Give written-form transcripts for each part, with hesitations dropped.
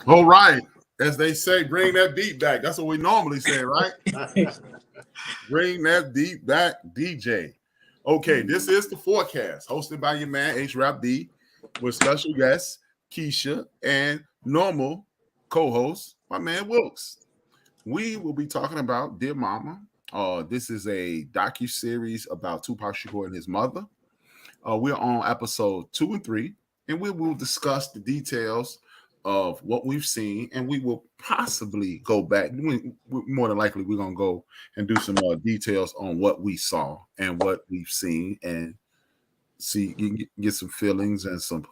All right. As they say, bring that beat back. That's what we normally say, right? Bring that beat back, DJ. Okay, this is the forecast, hosted by your man H Rap B, with special guests Keysha and normal co-host my man Wilkes. We will be talking about Dear Mama. This is a docu series about Tupac Shakur and his mother. We're on episode 2 and 3, and we will discuss the details of what we've seen, and we will possibly go back. More than likely, we're gonna go and do some more details on what we saw and what we've seen, and see you can get some feelings and some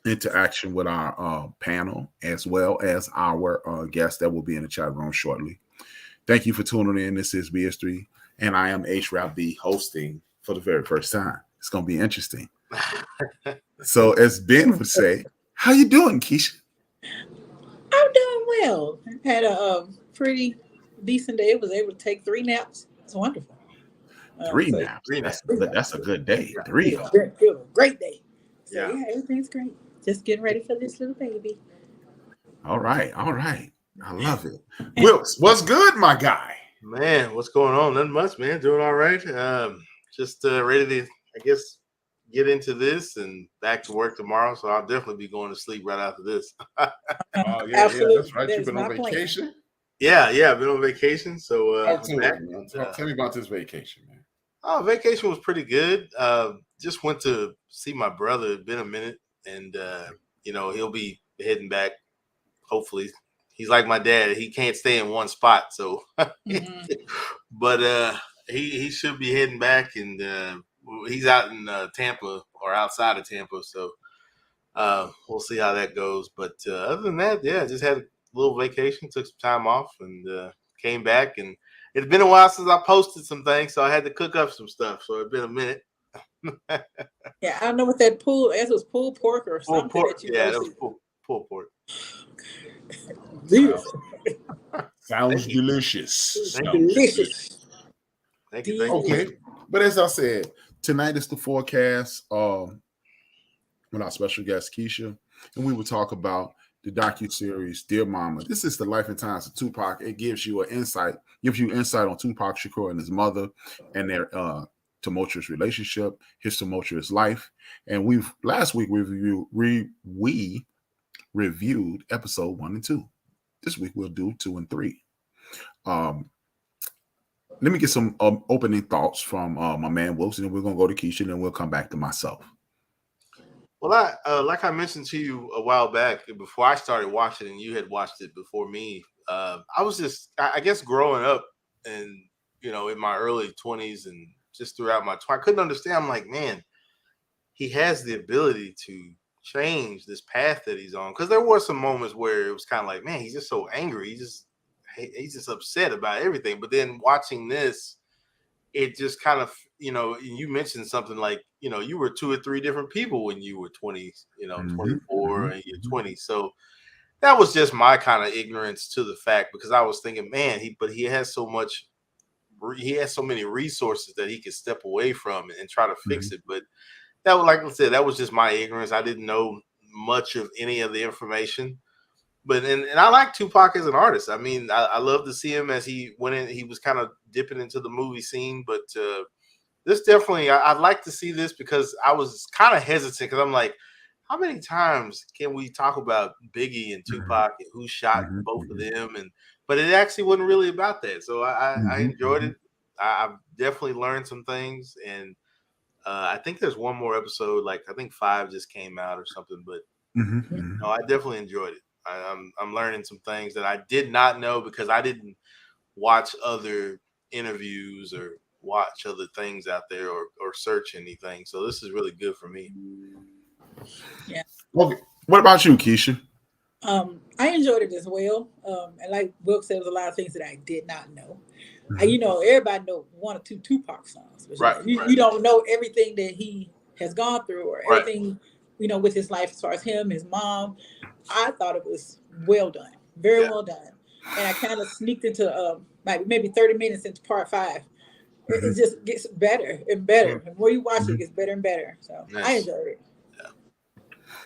interaction with our panel as well as our guest that will be in the chat room shortly. Thank you for tuning in. This is BS3, and I am H Rap B hosting for the very first time. It's gonna be interesting. So, as Ben would say, how you doing, Keysha? I'm doing well. Had a pretty decent day. Was able to take 3 naps. It's wonderful. Three naps. That's a good day. Three. Great day. So yeah, everything's great. Just getting ready for this little baby. All right. I love it. Wilkes, what's good, my guy? Man, what's going on? Nothing much, man. Doing all right. Just ready to, I guess, get into this and back to work tomorrow. So I'll definitely be going to sleep right after this. Absolutely. That's right. You've been on vacation? Yeah, I've been on vacation. So tell me about this vacation, man. Oh, vacation was pretty good. Just went to see my brother. It's been a minute, and he'll be heading back. Hopefully, he's like my dad. He can't stay in one spot. So, but he should be heading back, and he's out in Tampa or outside of Tampa. So we'll see how that goes. But other than that, yeah, just had a little vacation, took some time off, and came back. And it's been a while since I posted some things, so I had to cook up some stuff. So it's been a minute. Yeah, I don't know what that it was pulled pork or something. Pork. That was pulled pork. Sounds delicious. Thank you. Okay, but as I said, tonight is the forecast with our special guest Keysha, and we will talk about the docu-series Dear Mama. This is the life and times of Tupac. It gives you insight on Tupac Shakur and his mother and their tumultuous relationship, his tumultuous life. And last week we reviewed episode 1 and 2. This week we'll do 2 and 3. Let me get some opening thoughts from my man Wilson, and we're gonna go to Keysha, and then we'll come back to myself. Well, like I mentioned to you a while back, before I started watching, and you had watched it before me. I was just, I guess, growing up, and in my early 20s, and just throughout my, I couldn't understand. I'm like, man, he has the ability to change this path that he's on. Because there were some moments where it was kind of like, man, he's just so angry. He's just upset about everything. But then watching this, it just kind of, you mentioned something like, you were 2 or 3 different people when you were 20, 24 and you're 20. So that was just my kind of ignorance to the fact, because I was thinking, man, he has so many resources that he could step away from and try to fix it. But that was, like I said, that was just my ignorance. I didn't know much of any of the information. But and I like Tupac as an artist. I mean, I love to see him as he went in. He was kind of dipping into the movie scene, but this definitely, I'd like to see this, because I was kind of hesitant, because I'm like, how many times can we talk about Biggie and Tupac and who shot both of them? But it actually wasn't really about that. So I enjoyed it. I've definitely learned some things, and I think there's one more episode. Like I think 5 just came out or something. But no, I definitely enjoyed it. I'm learning some things that I did not know, because I didn't watch other interviews or watch other things out there or search anything. So this is really good for me. Yeah. Okay. What about you, Keysha? I enjoyed it as well. And like Wilk said, there was a lot of things that I did not know. Everybody know 1 or 2 Tupac songs. But right. You don't know everything that he has gone through, or everything, with his life, as far as him, his mom. I thought it was well done, very well done. And I kind of sneaked into maybe 30 minutes into part 5. It just gets better and better. The more you watch it, it gets better and better. So nice. I enjoyed it.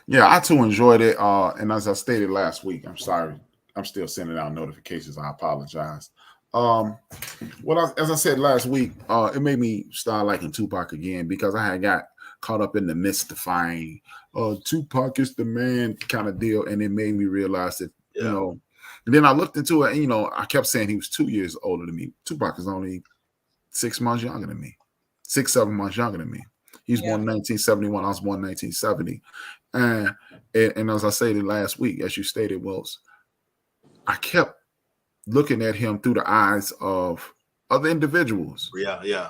Yeah, I too enjoyed it. And as I stated last week, I'm sorry, I'm still sending out notifications. I apologize. As I said last week, it made me start liking Tupac again because I had got caught up in the mystifying, Tupac is the man kind of deal, and it made me realize that And then I looked into it, and I kept saying he was 2 years older than me. Tupac is only 6 months younger than me, 6-7 months younger than me. He's born in 1971. I was born in 1970. And as I stated last week, as you stated, Wells, I kept looking at him through the eyes of other individuals. Yeah.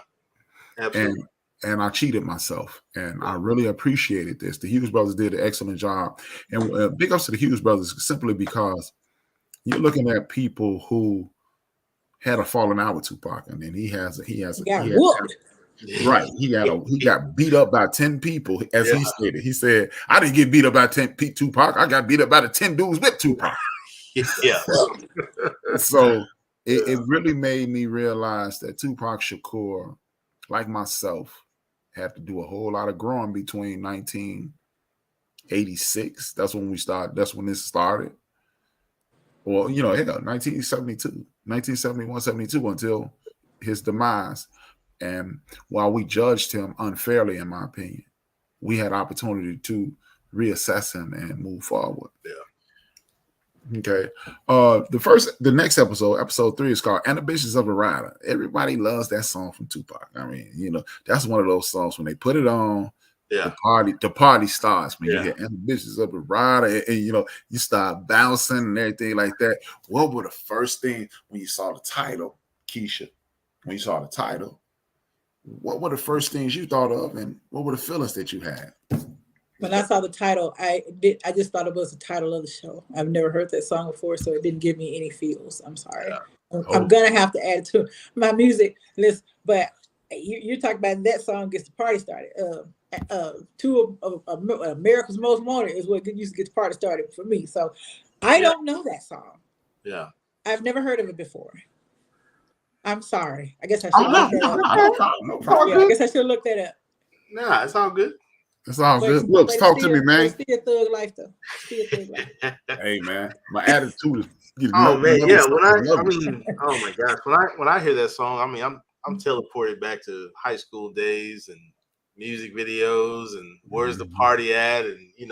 Absolutely. And I cheated myself. And I really appreciated this. The Hughes brothers did an excellent job. And big ups to the Hughes brothers simply because you're looking at people who had a falling out with Tupac, and then he got beat up by 10 people, as he stated. He said, I didn't get beat up by 10 Tupac. I got beat up by the 10 dudes with Tupac. Yeah. So it really made me realize that Tupac Shakur, like myself, had to do a whole lot of growing between 1986. That's when this started. Well, 1972, 1971, 72 until his demise. And while we judged him unfairly, in my opinion, we had opportunity to reassess him and move forward. Yeah. Okay. The next episode 3 is called Ambitions of a Rider. Everybody loves that song from Tupac. I mean, that's one of those songs when they put it on, the party starts when you hear Ambitions of a Rider, and you start bouncing and everything like that. What were the first things when you saw the title, Keysha? When you saw the title, what were the first things you thought of, and what were the feelings that you had? When I saw the title, I just thought it was the title of the show. I've never heard that song before, so it didn't give me any feels. I'm sorry. Yeah. I'm gonna have to add it to my music list. But you talk about that song gets the party started. Two of America's Most Wanted is what used to get the party started for me. So I don't know that song. Yeah, I've never heard of it before. I'm sorry. I guess I should look that up. No problem. I guess I should look that up. Nah, it's all good. It's all good. Look, talk to me, man. Still thug life, though. Still thug life. Hey, man, my attitude is. Oh man, yeah. Oh my gosh, when I hear that song, I mean, I'm teleported back to high school days and music videos and where's the party at, and you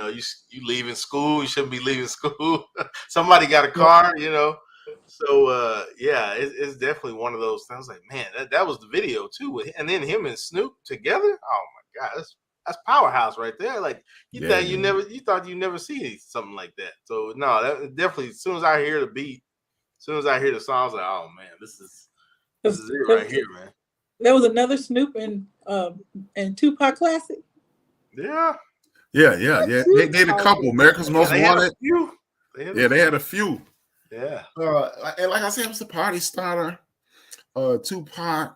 leaving school, you shouldn't be leaving school. Somebody got a car, So it's definitely one of those things. Like, man, that was the video too, and then him and Snoop together. Oh my God, that's powerhouse right there. Like you thought you never see something like that. So no, that definitely. As soon as I hear the beat, as soon as I hear the song, I was like, oh man, this is it right here, man. There was another Snoop and Tupac classic. Yeah. They did a couple. America's Most Wanted. They had a few. Yeah. And like I said, it was a party starter. Tupac,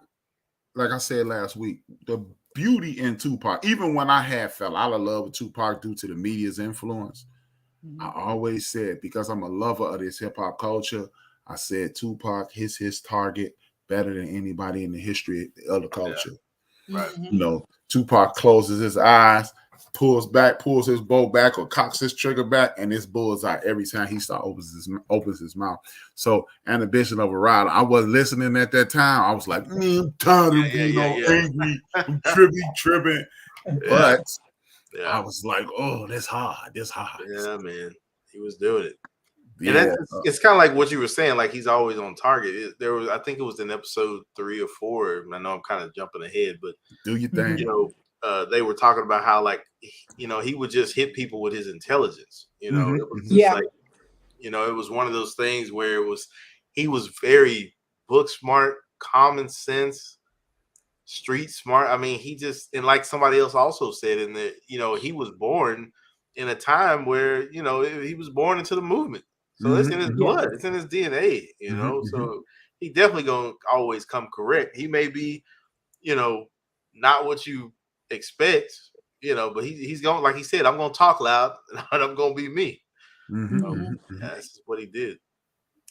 like I said last week, the beauty in Tupac, even when I had fell out of love with Tupac due to the media's influence, I always said, because I'm a lover of this hip hop culture, I said Tupac is his target better than anybody in the history of the culture. Yeah. Right. Tupac closes his eyes, pulls his bow back, or cocks his trigger back, and it's bullseye every time he opens his mouth. So, Ambition of a Rider, I wasn't listening at that time. I was like, I'm tired of being angry, I'm tripping. But I was like, oh, this hard. Yeah, man, he was doing it. And it's kind of like what you were saying, like he's always on target. I think it was in episode 3 or 4. I know I'm kind of jumping ahead, but do you think? They were talking about how, like, he would just hit people with his intelligence. It was just like, it was one of those things where he was very book smart, common sense, street smart. I mean, and like somebody else also said in the, he was born in a time where, he was born into the movement. So it's in his blood, it's in his DNA, so he definitely gonna always come correct. He may be, not what you expect, but he's going, like he said, I'm gonna talk loud and I'm gonna be me. That's what he did.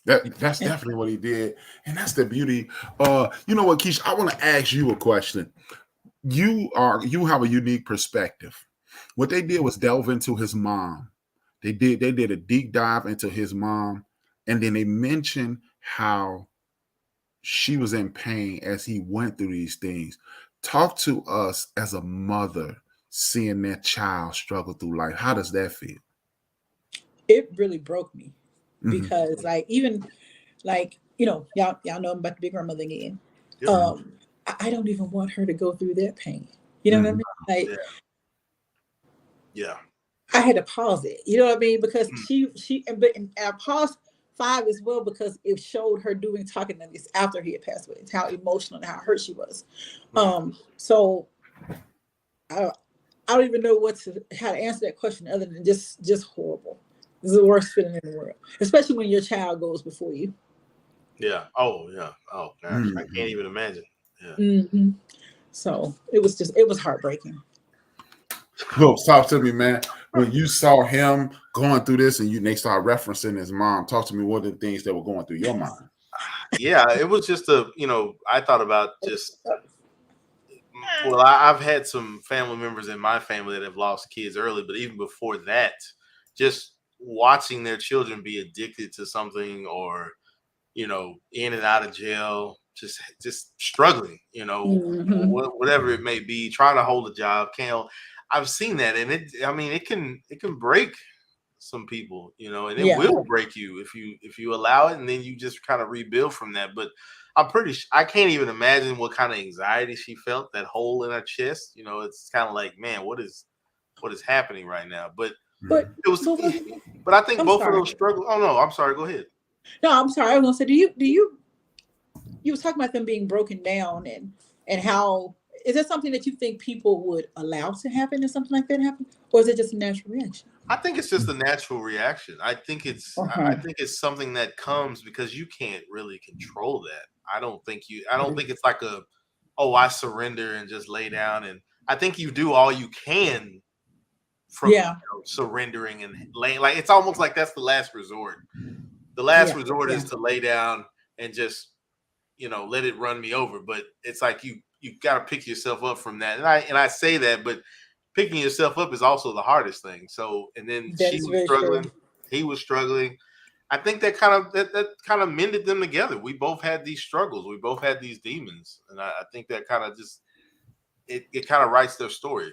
That's definitely what he did, and that's the beauty. You know what, Keysha, I want to ask you a question. You have a unique perspective. What they did was delve into his mom. They did a deep dive into his mom, and then they mentioned how she was in pain as he went through these things. Talk to us as a mother seeing their child struggle through life. How does that feel? It really broke me Mm-hmm. because like even like y'all know I'm about to be grandmother again. Yeah. I don't even want her to go through that pain. You know what I mean? Like Yeah. I had to pause it. You know what I mean? Because and I paused 5 as well because it showed her talking to this after he had passed away. It's how emotional and how hurt she was. So I don't even know how to answer that question other than just horrible. This is the worst feeling in the world, especially when your child goes before you. Yeah. Oh yeah. Oh gosh, I can't even imagine. Yeah. Mm-hmm. So it was heartbreaking. Well, talk to me, man. When you saw him going through this and they start referencing his mom, talk to me. What are the things that were going through your mind? Yeah, it was just I thought about just, well, I've had some family members in my family that have lost kids early, but even before that, just watching their children be addicted to something or, in and out of jail, just struggling, whatever it may be, trying to hold a job, can't. I've seen that, and it can break some people, and it will break you if you allow it, and then you just kind of rebuild from that. But I can't even imagine what kind of anxiety she felt, that hole in her chest. It's kind of like, man, what is happening right now? But it was, but I think both of those struggles. Oh no, I'm sorry. Go ahead. No, I'm sorry. I was gonna say, you was talking about them being broken down and how is that something that you think people would allow to happen if something like that happened, or is it just a natural reaction? I think it's just a natural reaction. I think it's something that comes because you can't really control that. I don't think it's like I surrender and just lay down, and I think you do all you can from surrendering and laying, like it's almost like that's the last resort. The last resort is to lay down and just let it run me over. But it's like you got to pick yourself up from that. And I say that, but picking yourself up is also the hardest thing. So, and then she was struggling, he was struggling. I think that kind of mended them together. We both had these struggles. We both had these demons. And I think that kind of just, it kind of writes their story.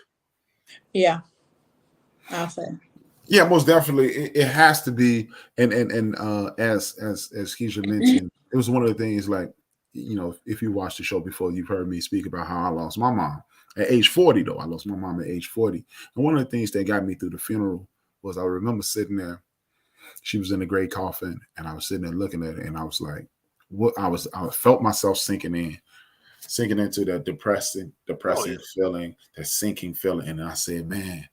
Yeah. I'll say. Yeah, most definitely. It has to be. And as Keysha mentioned, it was one of the things like, if you watched the show before, you've heard me speak about how I lost my mom at age 40, though. I lost my mom at age 40. And one of the things that got me through the funeral was I remember sitting there. She was in a gray coffin, and I was sitting there looking at it, and I was like, I felt myself sinking into that depressing feeling, that sinking feeling. And I said, man,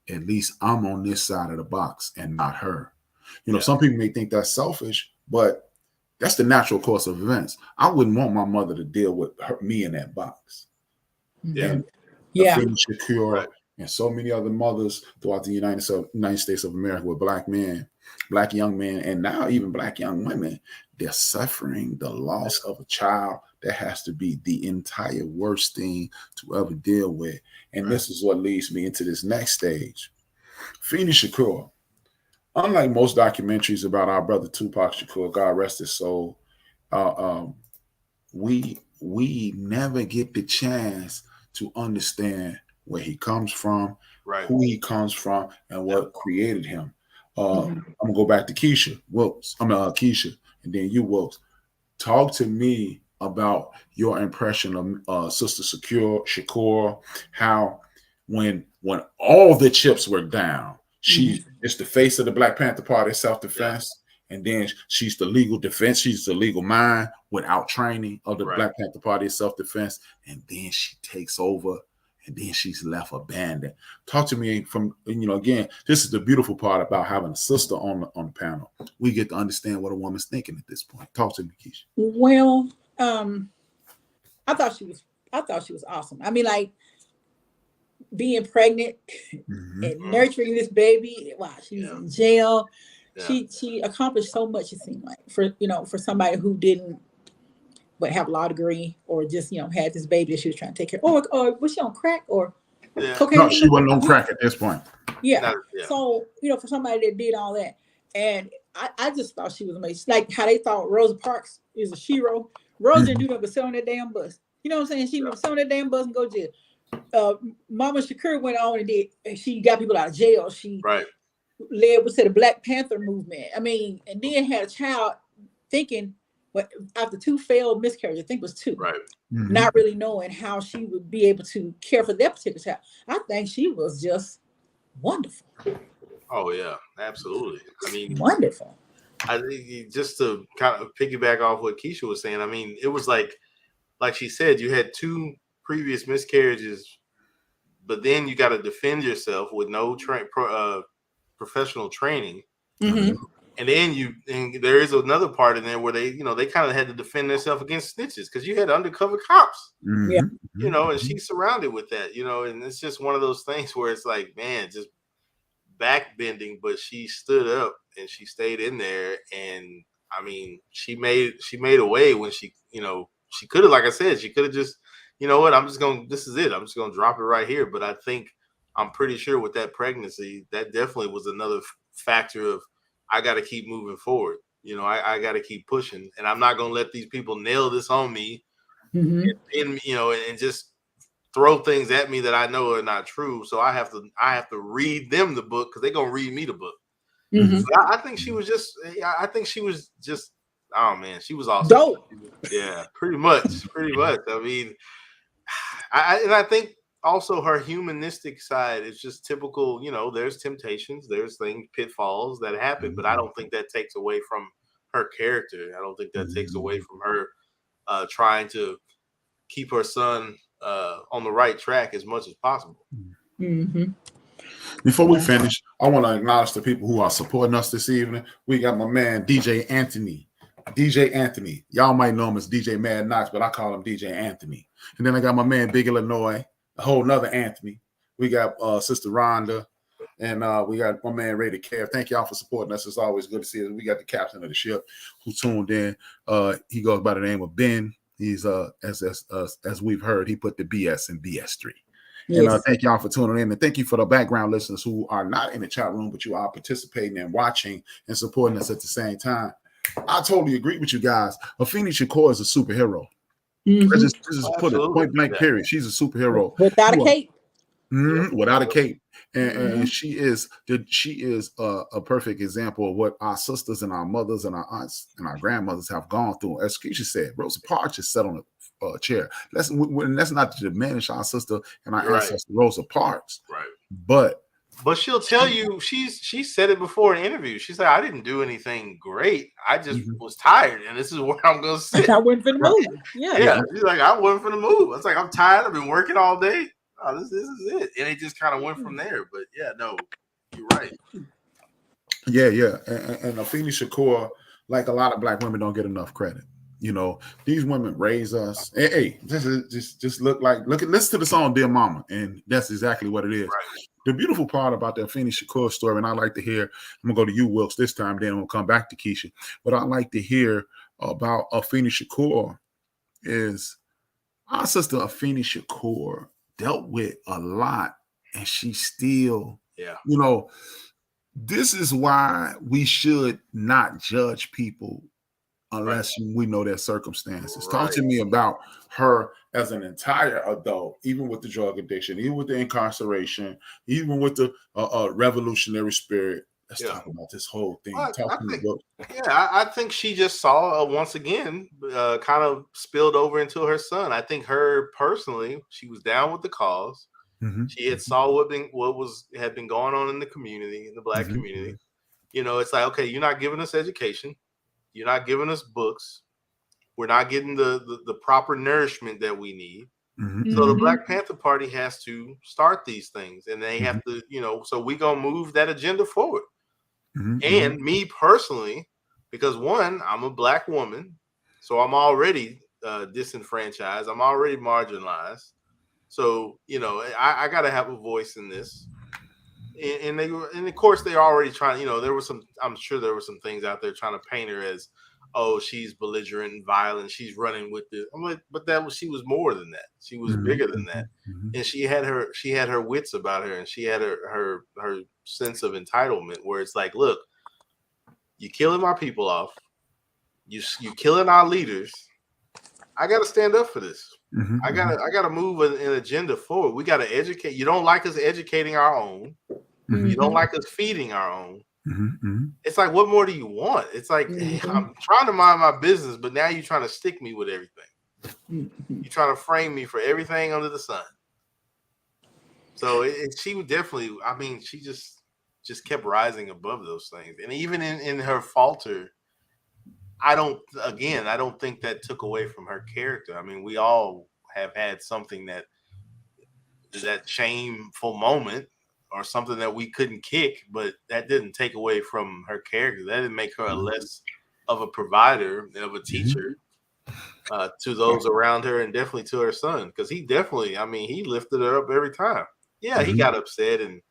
at least I'm on this side of the box and not her. Some people may think that's selfish, but that's the natural course of events. I wouldn't want my mother to deal with me in that box. And Afeni Shakur and so many other mothers throughout the United States of America with black men, black young men, and now even black young women, they're suffering the loss of a child. That has to be the entire worst thing to ever deal with. And this is what leads me into this next stage. Afeni Shakur, unlike most documentaries about our brother Tupac Shakur, God rest his soul, we never get the chance to understand where he comes from, who he comes from, and what created him. I'm gonna go back to Keysha Wilkes. Keysha, and then you Wilkes. Talk to me about your impression of Sister Shakur, how when all the chips were down, she is the face of the Black Panther Party self-defense, and then she's the legal defense, she's the legal mind without training of the Black Panther Party self-defense, and then she takes over, and then she's left abandoned. Talk to me from, again, this is the beautiful part about having a sister on the panel. We get to understand what a woman's thinking at this point. Talk to me, Keysha. Well, I thought she was awesome. I mean, like being pregnant and nurturing this baby while she was in jail. Yeah. She accomplished so much, it seemed like, for somebody who didn't have a law degree or just, had this baby that she was trying to take care of. Or was she on crack or Cocaine. No, she wasn't on crack at this point. Yeah. So, for somebody that did all that, and I just thought she was amazing. Like how they thought Rosa Parks is a shero. Rose didn't do nothing but sit on that damn bus. You know what I'm saying? She sit on that damn bus and go to jail. Mama Shakur went on and she got people out of jail. She led the Black Panther movement. I mean, and then had a child thinking, after 2 failed miscarriages, I think it was 2. Right. Not really knowing how she would be able to care for that particular child. I think she was just wonderful. Oh yeah, absolutely. I mean, wonderful. I think just to kind of piggyback off what Keysha was saying, I mean, it was like she said, you had 2 previous miscarriages, but then you got to defend yourself with no professional training. And then there is another part in there where they kind of had to defend themselves against snitches because you had undercover cops, and she's surrounded with that, and it's just one of those things where it's like, man, just backbending, but she stood up and she stayed in there. And I mean, she made a way when she could have, like I said, she could have just, this is it. I'm just going to drop it right here. But I'm pretty sure with that pregnancy, that definitely was another factor of, I got to keep moving forward. I got to keep pushing, and I'm not going to let these people nail this on me and just throw things at me that I know are not true. So I have to read them the book because they're going to read me the book. So I think she was just, oh man, she was awesome. Dope. Yeah, pretty much. I mean, I think also her humanistic side is just typical, there's temptations, there's pitfalls that happen, but I don't think that takes away from her character. I don't think that takes away from her trying to keep her son on the right track as much as possible. Before we finish, I want to acknowledge the people who are supporting us this evening. We got my man, DJ Anthony. Y'all might know him as DJ Mad Knox, but I call him DJ Anthony. And then I got my man, Big Illinois, a whole nother Anthony. We got Sister Rhonda, and we got my man, Ray to Care. Thank y'all for supporting us. It's always good to see us. We got the captain of the ship who tuned in. He goes by the name of Ben. He's as we've heard, he put the BS in BS3. Yes. And thank y'all for tuning in, and thank you for the background listeners who are not in the chat room, but you are participating and watching and supporting us at the same time. I totally agree with you guys. Afeni Shakur is a superhero. Just put it point blank, period. She's a superhero without a cape. Without a cape, and she is a perfect example of what our sisters and our mothers and our aunts and our grandmothers have gone through. As Keysha said, Rosa Parks just sat on a chair. That's not to diminish our sister and our ancestor Rosa Parks, right? But she'll tell you, she said it before in an interview. She said, I didn't do anything great. I just was tired, and this is where I'm going to sit. I wasn't finna move. Yeah. She's like, I wasn't finna move. I was like, I'm tired. I've been working all day. Oh, this is it. And it just kind of went from there. But yeah, no, you're right. Yeah. And Afeni Shakur, like a lot of Black women, don't get enough credit. These women raise us. Hey, just listen to the song Dear Mama, and that's exactly what it is. Right. The beautiful part about the Afeni Shakur story, and I like to hear, I'm gonna go to you, Wilkes, this time, then we'll come back to Keysha. But I like to hear about Afeni Shakur is our sister Afeni Shakur dealt with a lot, and she still, this is why we should not judge people unless we know their circumstances. Talk to me about her as an entire adult, even with the drug addiction, even with the incarceration, even with the revolutionary spirit. Let's talk about this whole thing. I think she just saw once again kind of spilled over into her son. I think her personally, she was down with the cause. She had saw what had been going on in the community, in the Black community. It's like, okay, you're not giving us education, you're not giving us books, we're not getting the proper nourishment that we need. So the Black Panther Party has to start these things, and they have to, so we gonna move that agenda forward. And me personally, because one, I'm a Black woman, so I'm already disenfranchised, I'm already marginalized. So, I got to have a voice in this. And of course, they're already trying, I'm sure there were some things out there trying to paint her as, oh, she's belligerent and violent, she's running with it. I'm like, but she was more than that. She was Mm-hmm. bigger than that. Mm-hmm. And she had her wits about her, and she had her sense of entitlement, where it's like, look, you killing my people off, you killing our leaders. I gotta stand up for this. Mm-hmm. I gotta move an agenda forward. We gotta educate. You don't like us educating our own. Mm-hmm. You don't like us feeding our own. Mm-hmm. It's like, what more do you want? It's like, I'm trying to mind my business, but now you're trying to stick me with everything. You're trying to frame me for everything under the sun. So she would definitely, I mean, she just kept rising above those things. And even in her falter, I don't think that took away from her character. I mean, we all have had something that shameful moment or something that we couldn't kick, but that didn't take away from her character. That didn't make her a less of a provider, of a teacher to those around her, and definitely to her son. Because he definitely, I mean, he lifted her up every time. Yeah, he got upset and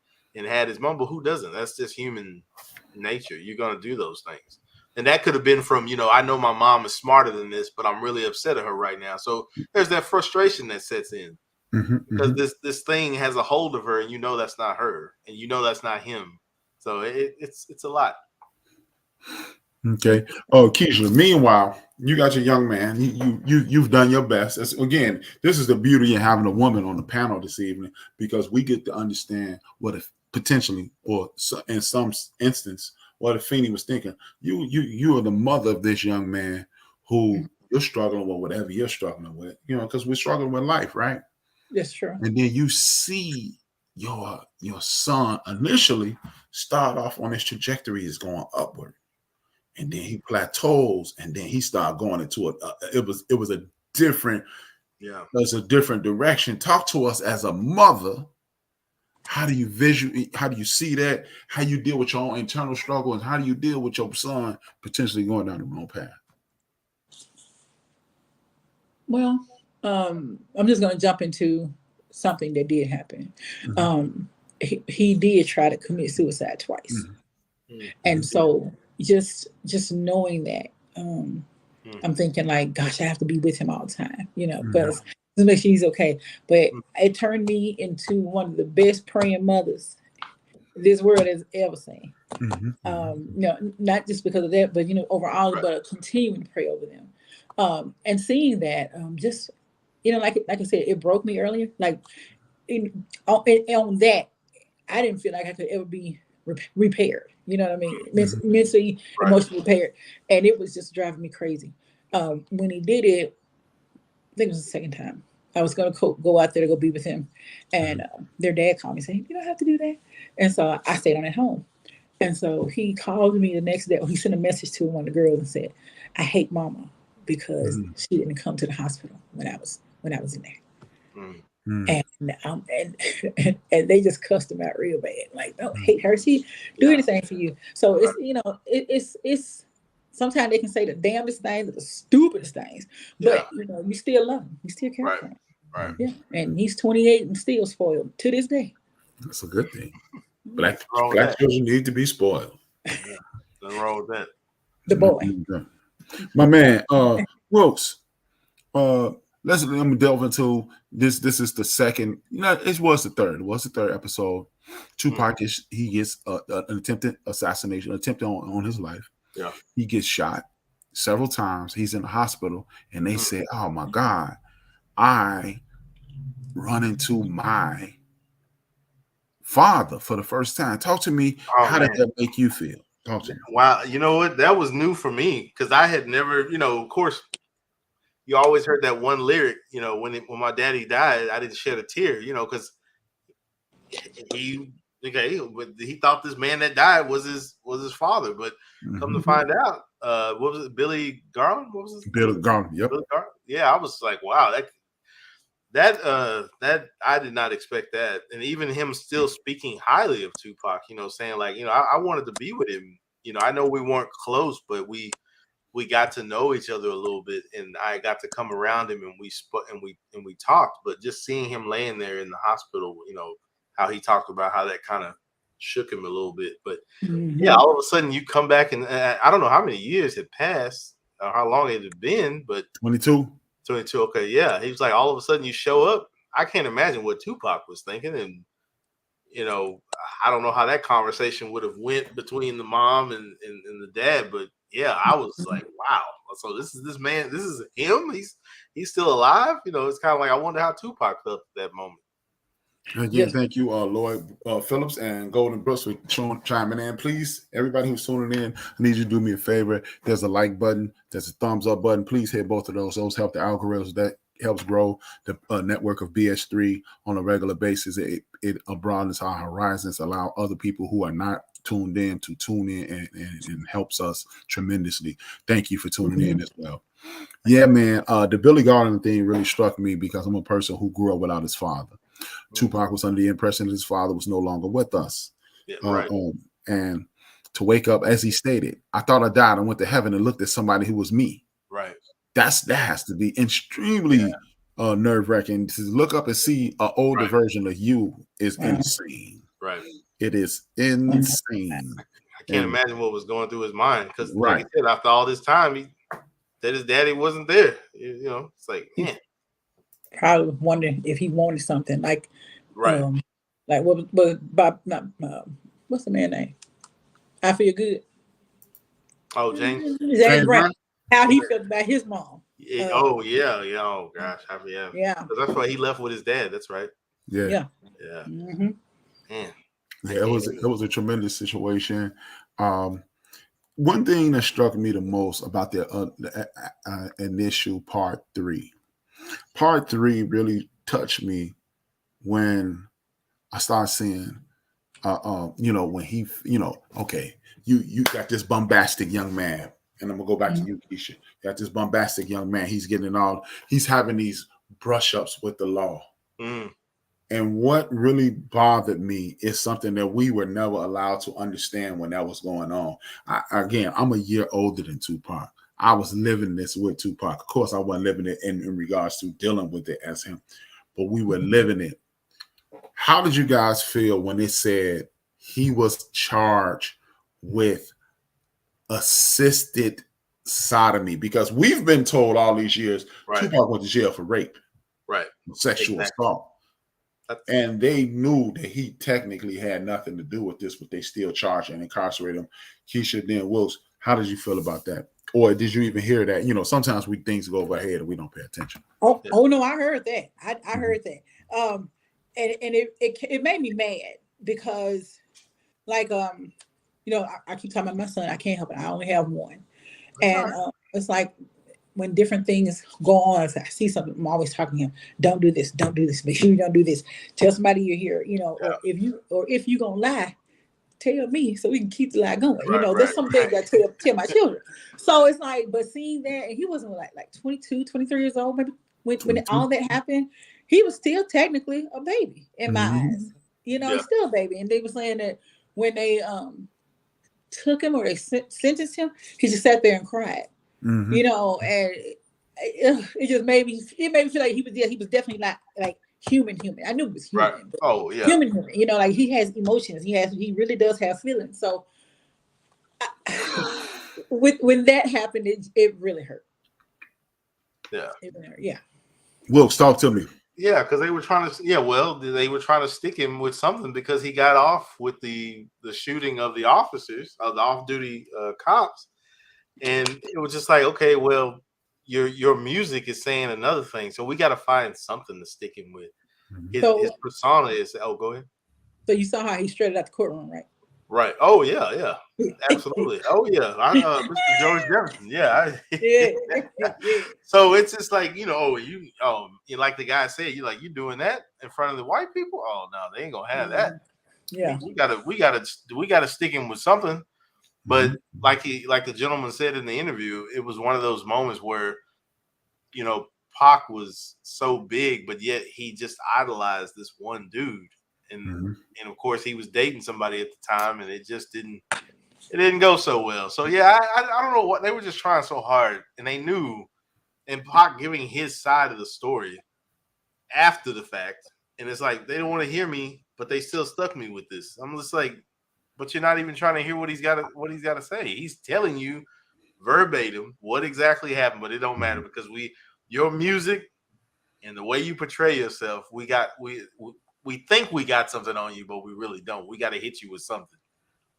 had his mom, but who doesn't? That's just human nature. You're going to do those things. And that could have been from, I know my mom is smarter than this, but I'm really upset at her right now. So there's that frustration that sets in. Because this thing has a hold of her, and that's not her, and that's not him. So it's a lot. Okay. Oh, Keysha. Meanwhile, you got your young man. You've done your best. Again, this is the beauty of having a woman on the panel this evening, because we get to understand what if potentially, or in some instance, what Afeni was thinking. You are the mother of this young man who you're struggling with whatever you're struggling with. Because we're struggling with life, right? That's true. And then you see your son initially start off on his trajectory is going upward, and then he plateaus, and then he started going into it was a different direction. Talk to us as a mother. How do you see that? How you deal with your own internal struggle, and how do you deal with your son potentially going down the wrong path? Well, I'm just going to jump into something that did happen. He did try to commit suicide twice. And so just knowing that, I'm thinking like, gosh, I have to be with him all the time, because to make sure he's okay. But it turned me into one of the best praying mothers this world has ever seen. Not just because of that, but overall, but continuing to pray over them. And seeing that, just like I said, it broke me earlier. Like on that, I didn't feel like I could ever be repaired. You know what I mean? Mentally, emotionally repaired, and it was just driving me crazy. When he did it, I think it was the second time. I was going to go out there to go be with him, and their dad called me saying, "You don't have to do that," and so I stayed on at home. And so he called me the next day. He sent a message to one of the girls and said, "I hate Mama because she didn't come to the hospital when I was in there." And they just cussed him out real bad. Like, don't hate her. She do anything for you. So it's sometimes they can say the damnedest things, the stupidest things, but you still love him. You still care for him. Right. Yeah. And he's 28 and still spoiled to this day. That's a good thing. Black children need to be spoiled. Yeah. Nothing wrong with that. The boy. My man, Wilkes, let me delve into this. This is the second. It was the third. It was the third episode. Tupac he gets an attempted assassination, on his life. Yeah, he gets shot several times. He's in the hospital, and they say, "Oh my God, I run into my father for the first time." Talk to me. How did that make you feel? Talk to me. Wow, you know what? That was new for me because I had never, of course. You always heard that one lyric, when my daddy died, I didn't shed a tear, because he thought this man that died was his father, but come to find out, what was it, Billy Garland? What was it? Billy Garland. Yep. Billy Garland? Yeah, I was like, wow, that I did not expect that, and even him still speaking highly of Tupac, saying like, I wanted to be with him, I know we weren't close, but we got to know each other a little bit, and I got to come around him, and we talked. But just seeing him laying there in the hospital, how he talked about how that kind of shook him a little bit. But yeah, all of a sudden you come back, and I don't know how many years had passed, how long it had been, but 22. 22. Okay, yeah. He was like, all of a sudden you show up. I can't imagine what Tupac was thinking, and I don't know how that conversation would have went between the mom and the dad, but yeah, I was like, wow. So this is this man. This is him. He's still alive. It's kind of like I wonder how Tupac felt at that moment. Again, thank you, Lloyd Phillips and Golden Brooks for chiming in. Please, everybody who's tuning in, I need you to do me a favor. There's a like button. There's a thumbs up button. Please hit both of those. Those help the algorithms. That helps grow the network of BS3 on a regular basis. It broadens our horizons, allow other people who are not tuned in to tune in and helps us tremendously. Thank you for tuning in as well. Yeah, man. The Billy Garland thing really struck me because I'm a person who grew up without his father. Tupac was under the impression that his father was no longer with us. Yeah, right. And to wake up, as he stated, I thought I died and went to heaven and looked at somebody who was me. Right. That has to be extremely nerve-wracking. To look up and see an older version of you is insane. Right. It is insane. I can't imagine what was going through his mind because, like he said, after all this time, that his daddy wasn't there. It's like, man. Probably wondering if he wanted something like, like what Bob? Not what's the man's name? I Feel Good. Oh, James Brown. How he felt about his mom. Yeah. Oh gosh. Yeah. Yeah. That's why he left with his dad. That's right. Yeah. Mm-hmm. Man. Yeah, it was a tremendous situation. One thing that struck me the most about the initial part 3. Part 3 really touched me when I started seeing, when he, okay, you got this bombastic young man, and I'm gonna go back to you, Keysha. You got this bombastic young man. He's having these brush ups with the law. And what really bothered me is something that we were never allowed to understand when that was going on. I'm a year older than Tupac. I was living this with Tupac. Of course, I wasn't living it in regards to dealing with it as him, but we were living it. How did you guys feel when it said he was charged with assisted sodomy? Because we've been told all these years Tupac went to jail for rape, sexual assault. And they knew that he technically had nothing to do with this, but they still charged and incarcerated him. Keysha, then Wilkes, how did you feel about that? Or did you even hear that? Sometimes things go over our head and we don't pay attention. Oh no, I heard that. I heard that. And it made me mad because, like, I keep talking about my son. I can't help it. I only have one, and it's like when different things go on. If I see something, I'm always talking to him. Don't do this. Don't do this. Make sure you don't do this. Tell somebody you're here. Or if you gonna lie, tell me so we can keep the lie going. There's some things I tell my children. So it's like, but seeing that, and he wasn't like 22, 23 years old, maybe when all that happened, he was still technically a baby in my eyes. Still a baby. And they were saying that when they took him or they sentenced him, he just sat there and cried. And it just made me feel like he was definitely not like human. I knew he was human. Right. Oh yeah. Human. Like he has emotions. He really does have feelings. So when that happened, it really hurt. Yeah. It really hurt. Yeah. Wilkes, talk to me. Yeah, because they were trying to stick him with something because he got off with the shooting of the officers, of the off-duty cops. And it was just like, okay, well, your music is saying another thing. So we got to find something to stick him with. His persona is, go ahead. So you saw how he straightened out the courtroom, right? Right. Oh, yeah. Absolutely. Oh, yeah. Mr. George Jefferson. Yeah. So it's just like, you like the guy said, you doing that in front of the white people? Oh, no, they ain't going to have that. Yeah. We gotta stick him with something. But like the gentleman said in the interview, it was one of those moments where, Pac was so big, but yet he just idolized this one dude. And of course he was dating somebody at the time, and it just didn't go so well. So yeah, I don't know what they were just trying so hard, and they knew, and Pac giving his side of the story after the fact, and it's like they don't want to hear me, but they still stuck me with this. I'm just like, but you're not even trying to hear what he's got to say. He's telling you verbatim what exactly happened, but it don't matter because your music and the way you portray yourself, we think we got something on you, but we really don't. We got to hit you with something.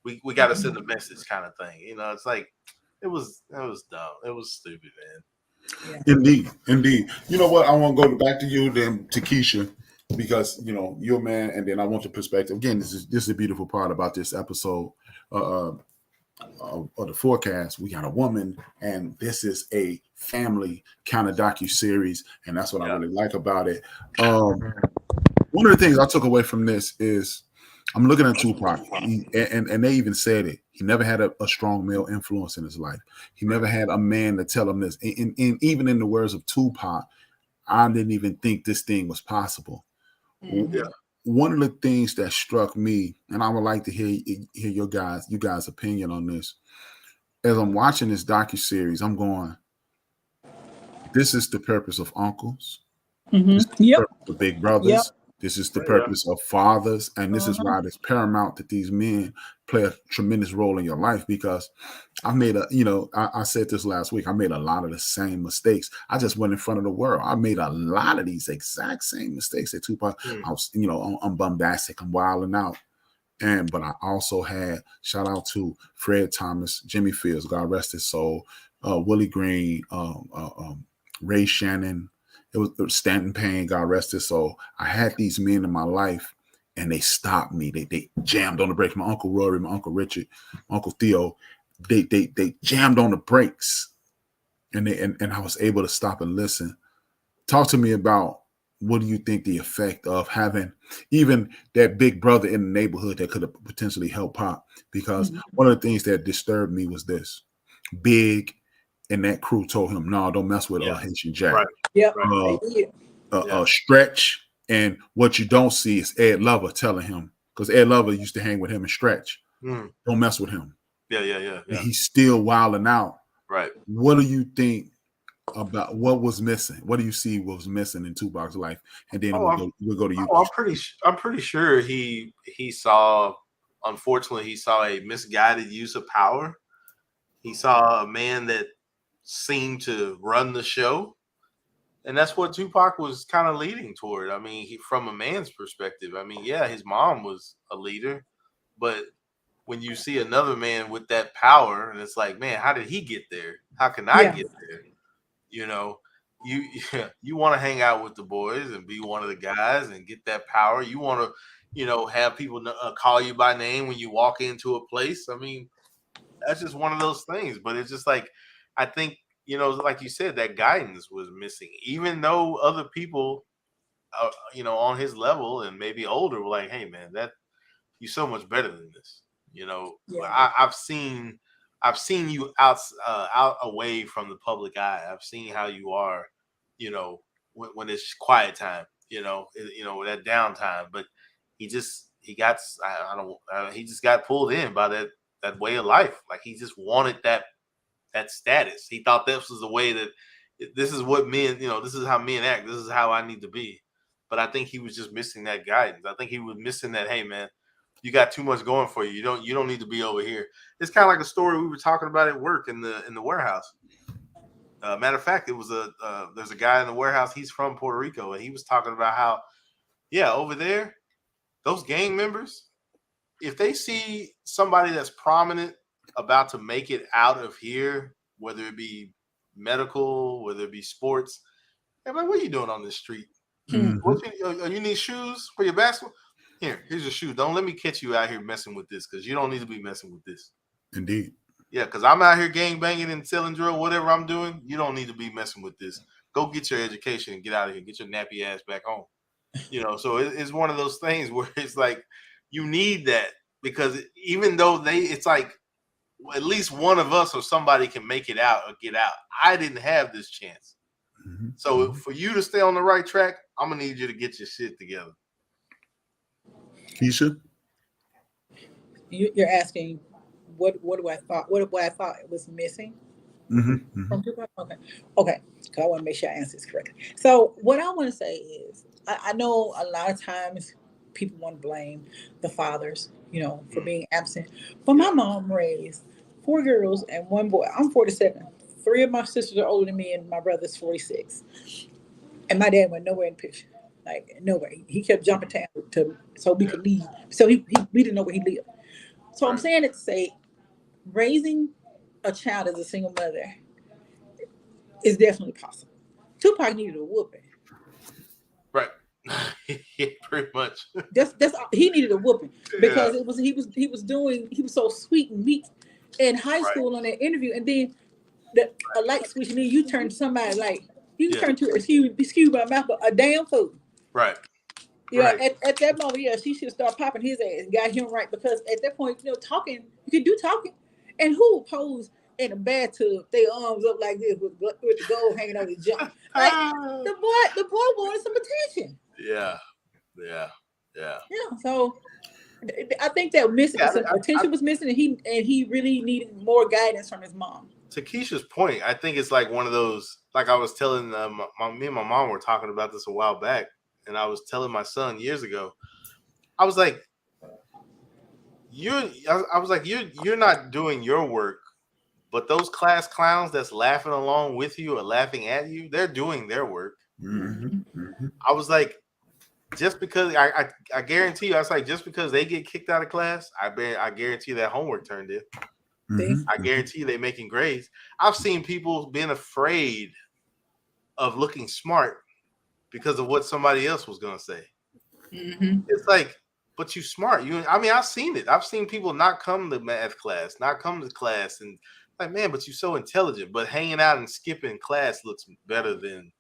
We got to send a message, kind of thing. It's like it was dumb. It was stupid, man. Yeah. Indeed. You know what? I want to go back to you, then to Keysha, because you're a man, and then I want your perspective. Again, this is a beautiful part about this episode of the forecast. We got a woman, and this is a family kind of docu-series, and that's what I really like about it. One of the things I took away from this is I'm looking at Tupac, and they even said it. He never had a strong male influence in his life. He never had a man to tell him this. And even in the words of Tupac, I didn't even think this thing was possible. Yeah. One of the things that struck me, and I would like to hear you guys' opinion on this. As I'm watching this docuseries, I'm going, this is the purpose of uncles. This is the purpose of big brothers. This is the purpose of fathers, and this is why it's paramount that these men play a tremendous role in your life. Because I made I said this last week. I made a lot of the same mistakes. I just went in front of the world. I made a lot of these exact same mistakes that Tupac. I was, I'm bombastic. I'm wilding out. But I also had, shout out to Fred Thomas, Jimmy Fields, God rest his soul, Willie Green, Ray Shannon. It was Stanton Payne, God rest his soul. I had these men in my life, and they stopped me. They jammed on the brakes. My Uncle Rory, my Uncle Richard, my Uncle Theo, they jammed on the brakes, and I was able to stop and listen. Talk to me about, what do you think the effect of having even that big brother in the neighborhood that could have potentially helped Pop? Because one of the things that disturbed me was this: Big and that crew told him, "No, don't mess with Haitian Jack." Right. Yep. Stretch, and what you don't see is Ed Lover telling him, because Ed Lover used to hang with him and Stretch. Don't mess with him. Yeah. And he's still wilding out. Right. What do you think about what was missing? What do you see was missing in Tupac's life? And then we'll go to you. I'm pretty sure he saw, unfortunately, he saw a misguided use of power. He saw a man that seemed to run the show, and that's what Tupac was kind of leading toward. I mean, from a man's perspective, I mean, yeah, his mom was a leader, but when you see another man with that power, and it's like, man, how did he get there? How can I get there? You want to hang out with the boys and be one of the guys and get that power. You want to, have people call you by name when you walk into a place. I mean, that's just one of those things. But it's just like, I think, like you said, that guidance was missing. Even though other people, on his level and maybe older were like, hey, man, that you're so much better than this. I've seen you out away from the public eye. I've seen how you are, when it's quiet time, that downtime. But he just got pulled in by that way of life. Like he just wanted that status. He thought this was the way that this is what men, this is how men act. This is how I need to be. But I think he was just missing that guidance. I think he was missing that, hey man, you got too much going for you. You don't need to be over here. It's kind of like a story we were talking about at work in the warehouse. Matter of fact, it was there's a guy in the warehouse. He's from Puerto Rico, and he was talking about how, over there, those gang members, if they see somebody that's prominent about to make it out of here, whether it be medical, whether it be sports, they're like, what are you doing on this street? You need shoes for your basketball? Here's your shoe. Don't let me catch you out here messing with this, because you don't need to be messing with this. Indeed. Yeah, because I'm out here gang banging and selling drill, whatever I'm doing. You don't need to be messing with this. Go get your education and get out of here. Get your nappy ass back home. So it's one of those things where it's like you need that, because even though it's like at least one of us or somebody can make it out or get out. I didn't have this chance. So for you to stay on the right track, I'm going to need you to get your shit together. Keysha? You're asking what I thought was missing from Tupac? Okay. Because I want to make sure I answer this correctly. So what I want to say is, I know a lot of times people want to blame the fathers, for being absent. But my mom raised 4 girls and 1 boy. I'm 47. 3 of my sisters are older than me, and my brother's 46. And my dad went nowhere in the picture, like nowhere. He kept jumping town so we could leave. So we didn't know where he lived. So I'm saying it to say, raising a child as a single mother is definitely possible. Tupac needed a whooping. Right. Yeah, pretty much. That's he needed a whooping because he was so sweet and meek in high school on that interview, and then a light switch, and then you turn to somebody like turn to excuse my mouth, but a damn fool. Right. Yeah, at that moment, she should start popping his ass and got him right, because at that point, talking, you can do talking. And who posed in a bathtub, their arms up like this with the gold hanging on his junk? Like the boy wanted some attention. Yeah. So I think that attention was missing, and he really needed more guidance from his mom. To Keysha's point, I think it's like one of those, like I was telling me and my mom were talking about this a while back, and I was telling my son years ago, I was like, you're not doing your work, but those class clowns that's laughing along with you or laughing at you, they're doing their work. I was like, just because I guarantee you, I was like, just because they get kicked out of class, I guarantee you that homework turned in. I guarantee you they're making grades. I've seen people being afraid of looking smart because of what somebody else was going to say. It's like, but you smart. I've seen it. I've seen people not come to math class, not come to class, and like, man, but you're so intelligent. But hanging out and skipping class looks better than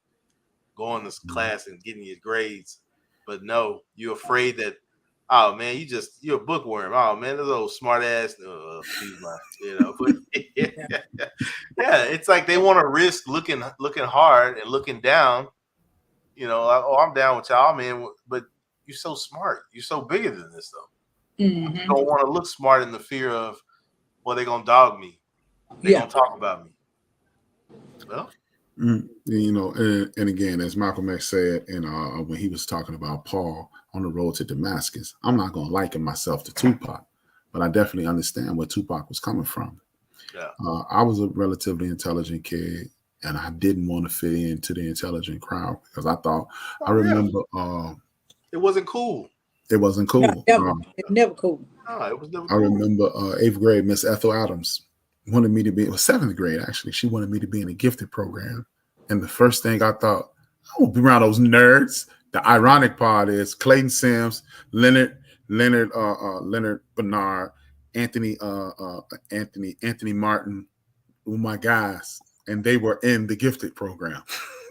going to class and getting your grades. But no, you're afraid that, oh man, you're a bookworm. Oh man, this old smart ass. But yeah, it's like they want to risk looking hard and looking down. Like, oh, I'm down with y'all, man. But you're so smart. You're so bigger than this, though. You don't want to look smart in the fear of, well, they're gonna dog me. They're gonna talk about me. Well. And again, as Malcolm X said, when he was talking about Paul on the road to Damascus, I'm not going to liken myself to Tupac, but I definitely understand where Tupac was coming from. Yeah. I was a relatively intelligent kid, and I didn't want to fit into the intelligent crowd because I thought, I remember it wasn't cool. It wasn't cool. No, never cool. No, it was never cool. I remember 8th grade, Miss Ethel Adams wanted me to be, it was 7th grade actually. She wanted me to be in a gifted program. And the first thing I thought, I won't be around those nerds. The ironic part is Clayton Sims, Leonard Bernard, Anthony Martin, were my guys. And they were in the gifted program.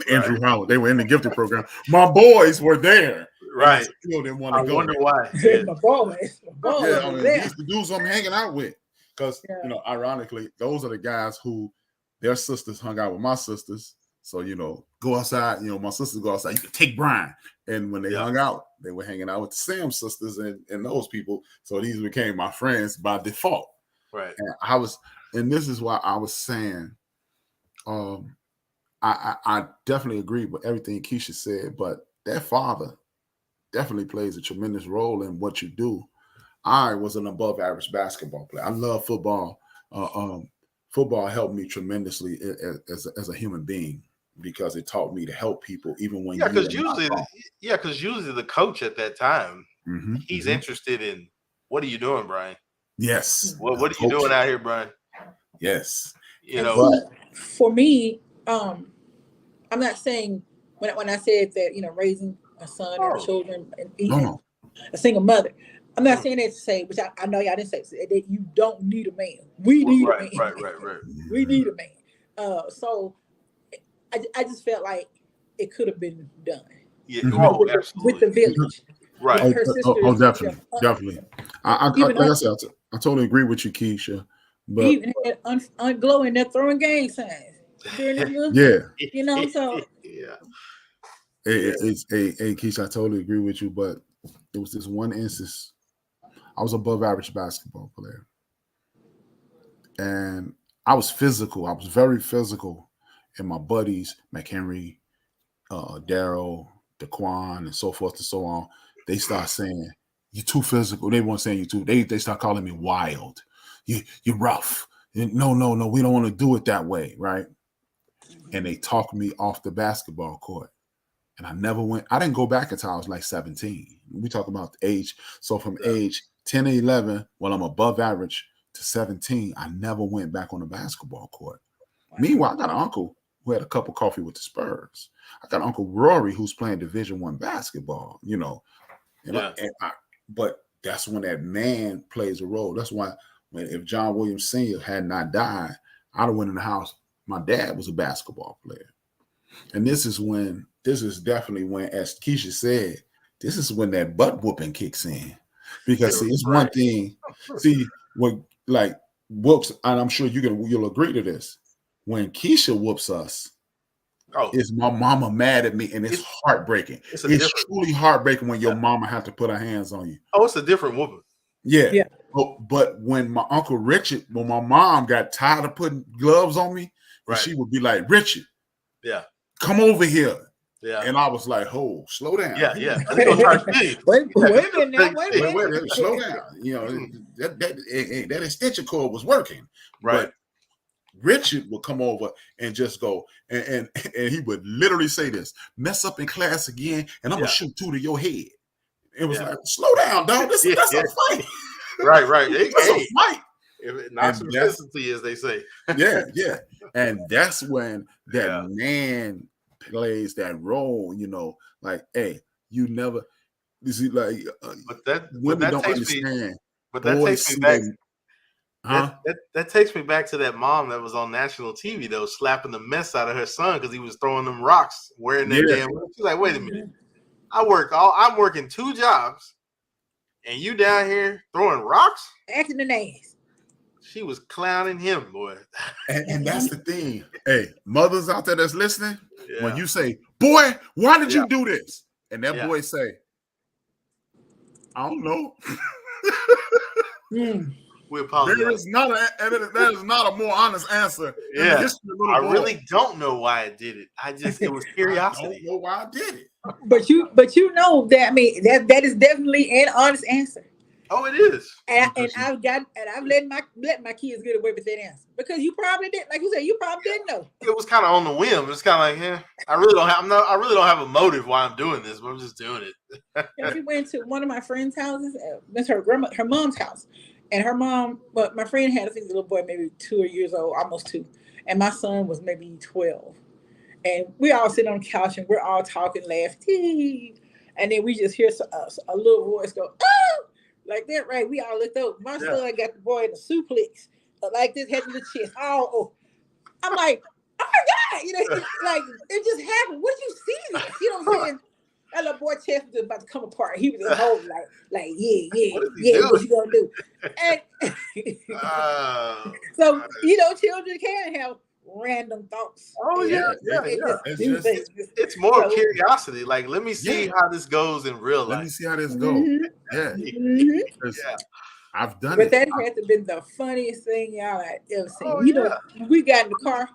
Andrew Howard, they were in the gifted program. My boys were there. Right. I still didn't want to go. I wonder why. My boys. These the dudes I'm hanging out with. Because, ironically, those are the guys who their sisters hung out with my sisters. So, go outside. My sisters go outside. You can take Brian. And when they hung out, they were hanging out with the Sam sisters and those people. So these became my friends by default. Right. And this is why I was saying, I definitely agree with everything Keysha said, but that father definitely plays a tremendous role in what you do. I was an above average basketball player. I love football. Football helped me tremendously as a human being because it taught me to help people even when because usually the coach at that time he's interested in what are you doing, Brian? Yes. What are you doing out here, Brian? Yes. For me, I'm not saying when I said that raising a son or children and even a single mother. I'm not saying that to say, which I know y'all didn't say that you don't need a man. We need a man. Right. We need a man. So I just felt like it could have been done. Yeah, with the village. Right. Her sisters, definitely. I totally agree with you, Keysha. But even had glowing, they're throwing gang signs. Yeah. So yeah. It's Keysha, I totally agree with you, but it was this one instance. I was above average basketball player. And I was physical. I was very physical. And my buddies, McHenry, Daryl, Daquan, and so forth and so on, they start saying, you're too physical. They weren't saying you too. They start calling me wild. You're rough. no, we don't want to do it that way, right? And they talked me off the basketball court. And I didn't go back until I was like 17. We talk about the age. So from age 10 to 11, when I'm above average, to 17, I never went back on the basketball court. Wow. Meanwhile, I got an uncle who had a cup of coffee with the Spurs. I got Uncle Rory who's playing Division I basketball, you know. But that's when that man plays a role. That's why if John Williams Sr. had not died, I'd have went in the house. My dad was a basketball player. And this is definitely when, as Keysha said, this is when that butt whooping kicks in. Because see, it's one thing. See, what like whoops, and I'm sure you'll agree to this. When Keysha whoops us, is my mama mad at me, and it's heartbreaking. It's truly heartbreaking when your mama has to put her hands on you. Oh, it's a different whooping. Yeah. But when my Uncle Richard, when my mom got tired of putting gloves on me, she would be like, Richard, come over here. Yeah. And I was like, "Oh, slow down." Yeah. Wait a minute. Slow down. You know, that extension cord was working. Right. But Richard would come over and just go, and he would literally say this: "Mess up in class again, and I'm gonna shoot 2 to your head." It was like, "Slow down, dog. That's a fight." Right. That's a fight. Not some consistency, as they say. Yeah. And that's when that man plays that role, you know, like, hey, you never, you see, like, women don't understand. But that takes me back. That takes me back to that mom that was on national TV, though, slapping the mess out of her son because he was throwing them rocks, wearing that damn. She's like, wait a minute, I'm working 2 jobs, and you down here throwing rocks, acting an ass. She was clowning him, boy. And that's the thing. Hey, mothers out there that's listening, when you say, "Boy, why did you do this?" And that boy say, "I don't know." We apologize. That is not a more honest answer. I really don't know why I did it. It was curiosity. I don't know why I did it. But you know that, I mean, that is definitely an honest answer. Oh, it is. And I've let my kids get away with that answer because you probably didn't, like you said, you probably didn't know. It was kind of on the whim. It's kind of like, I really don't have a motive why I'm doing this, but I'm just doing it. We went to one of my friend's houses. That's her mom's house, and her mom. But my friend had a little boy, maybe 2 years old, almost 2, and my son was maybe 12. And we all sit on the couch and we're all talking, laughing, and then we just hear a little voice go, "Oh!" Like that, right? We all looked up. My son got the boy in a suplex, like this, head to the chest. Oh, I'm like, oh my God, you know, like it just happened. What did you see this? You know what I'm saying? That little boy chest was about to come apart. He was just holding like, yeah, what you gonna do? And so, you know, children can have random thoughts. Oh yeah. It's more curiosity. Like, let me see how this goes in real life. Let me see how this goes. I've done but it. But that has to been the funniest thing y'all had ever seen. You know, when we got in the car,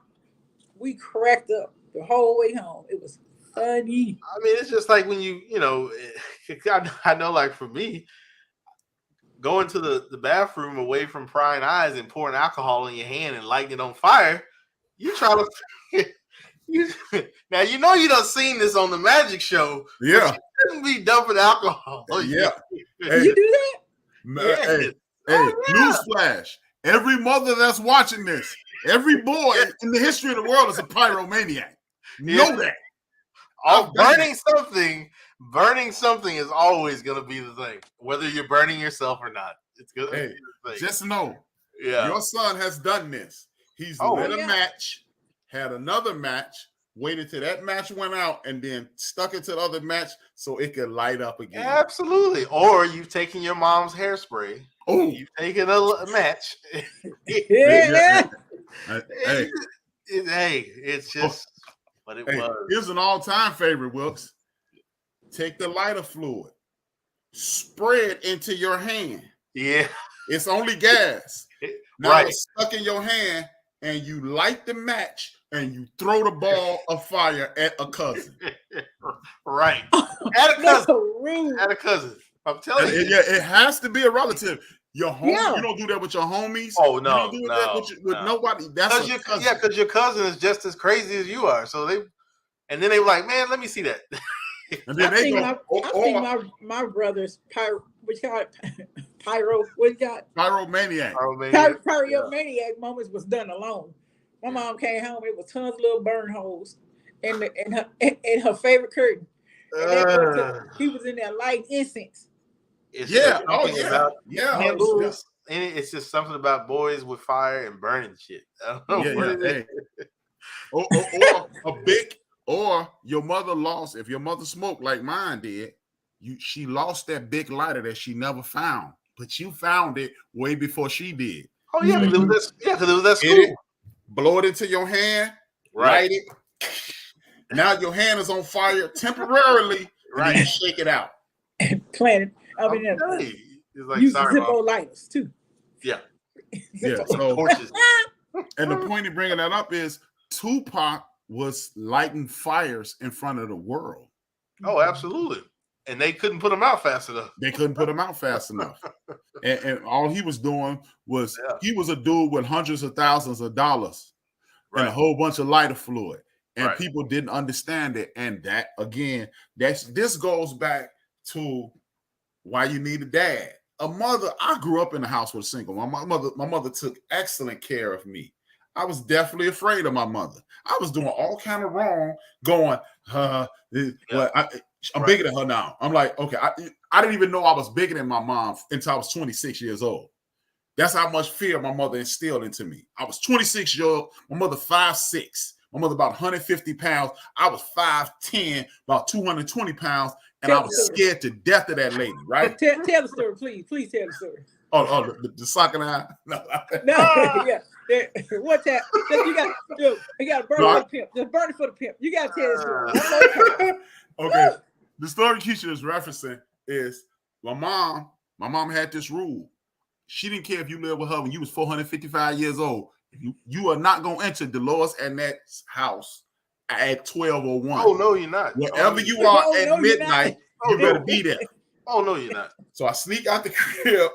we cracked up the whole way home. It was funny. I mean, it's just like when you know, I know, like for me, going to the bathroom away from prying eyes and pouring alcohol in your hand and lighting it on fire. You try to now you know you done seen this on the magic show. Yeah, you shouldn't be dumping alcohol. Yeah, hey, you do that? Newsflash! Every mother that's watching this, every boy in the history of the world is a pyromaniac. Know that. Burning something is always going to be the thing, whether you're burning yourself or not. It's good. Hey, just know, your son has done this. He's lit a match, had another match, waited till that match went out, and then stuck it to the other match so it could light up again. Absolutely. Or you've taken your mom's hairspray. Oh, you've taken a match. It's just what it was. Here's an all-time favorite, Wilkes. Take the lighter fluid, spray it into your hand. Yeah. It's only gas. Now it's stuck in your hand, and you light the match, and you throw the ball of fire at a cousin. Right. At a cousin. I'm telling you. Yeah, it has to be a relative. Your home, you don't do that with your homies. Oh no, you don't do that with nobody. That's because your cousin is just as crazy as you are. So then they were like, man, let me see that. And then I've seen my brother's pyromaniac moments was done alone. My mom came home, it was tons of little burn holes in her favorite curtain. And he was in there lighting incense. It's just something about boys with fire and burning shit. I don't know what it is. Or your mother lost. If your mother smoked like mine did, she lost that big lighter that she never found, but you found it way before she did. Oh yeah, because it was at school. Blow it into your hand, light it. Now your hand is on fire temporarily, right? And you shake it out. Plant it. It's like, use Zippo lighters too. Yeah. So, and the point of bringing that up is Tupac was lighting fires in front of the world. Oh, absolutely. And they couldn't put him out fast enough. And all he was doing was he was a dude with hundreds of thousands of dollars and a whole bunch of lighter fluid. And people didn't understand it. And that, again, this goes back to why you need a dad. A mother, I grew up in a house with a single. My mother took excellent care of me. I was definitely afraid of my mother. I was doing all kind of wrong, going, I'm bigger than her now. I'm like, okay, I didn't even know I was bigger than my mom until I was 26 years old. That's how much fear my mother instilled into me. I was 26 years old, my mother 5'6". My mother about 150 pounds. I was 5'10", about 220 pounds, and I was scared to death of that lady, right? Tell the story, please. Please tell the story. Oh, the socket eye? No. Yeah. What's that? You got to burn it for the pimp. Just burn it for the pimp. You got to tell the story. Okay. The story Keysha is referencing is my mom had this rule. She didn't care if you lived with her when you was 455 years old. You are not going to enter Dolores Annette's house at 12:01. Oh, no, you're not. Wherever you are at midnight, you better be there. Oh, no, you're not. So I sneak out the crib.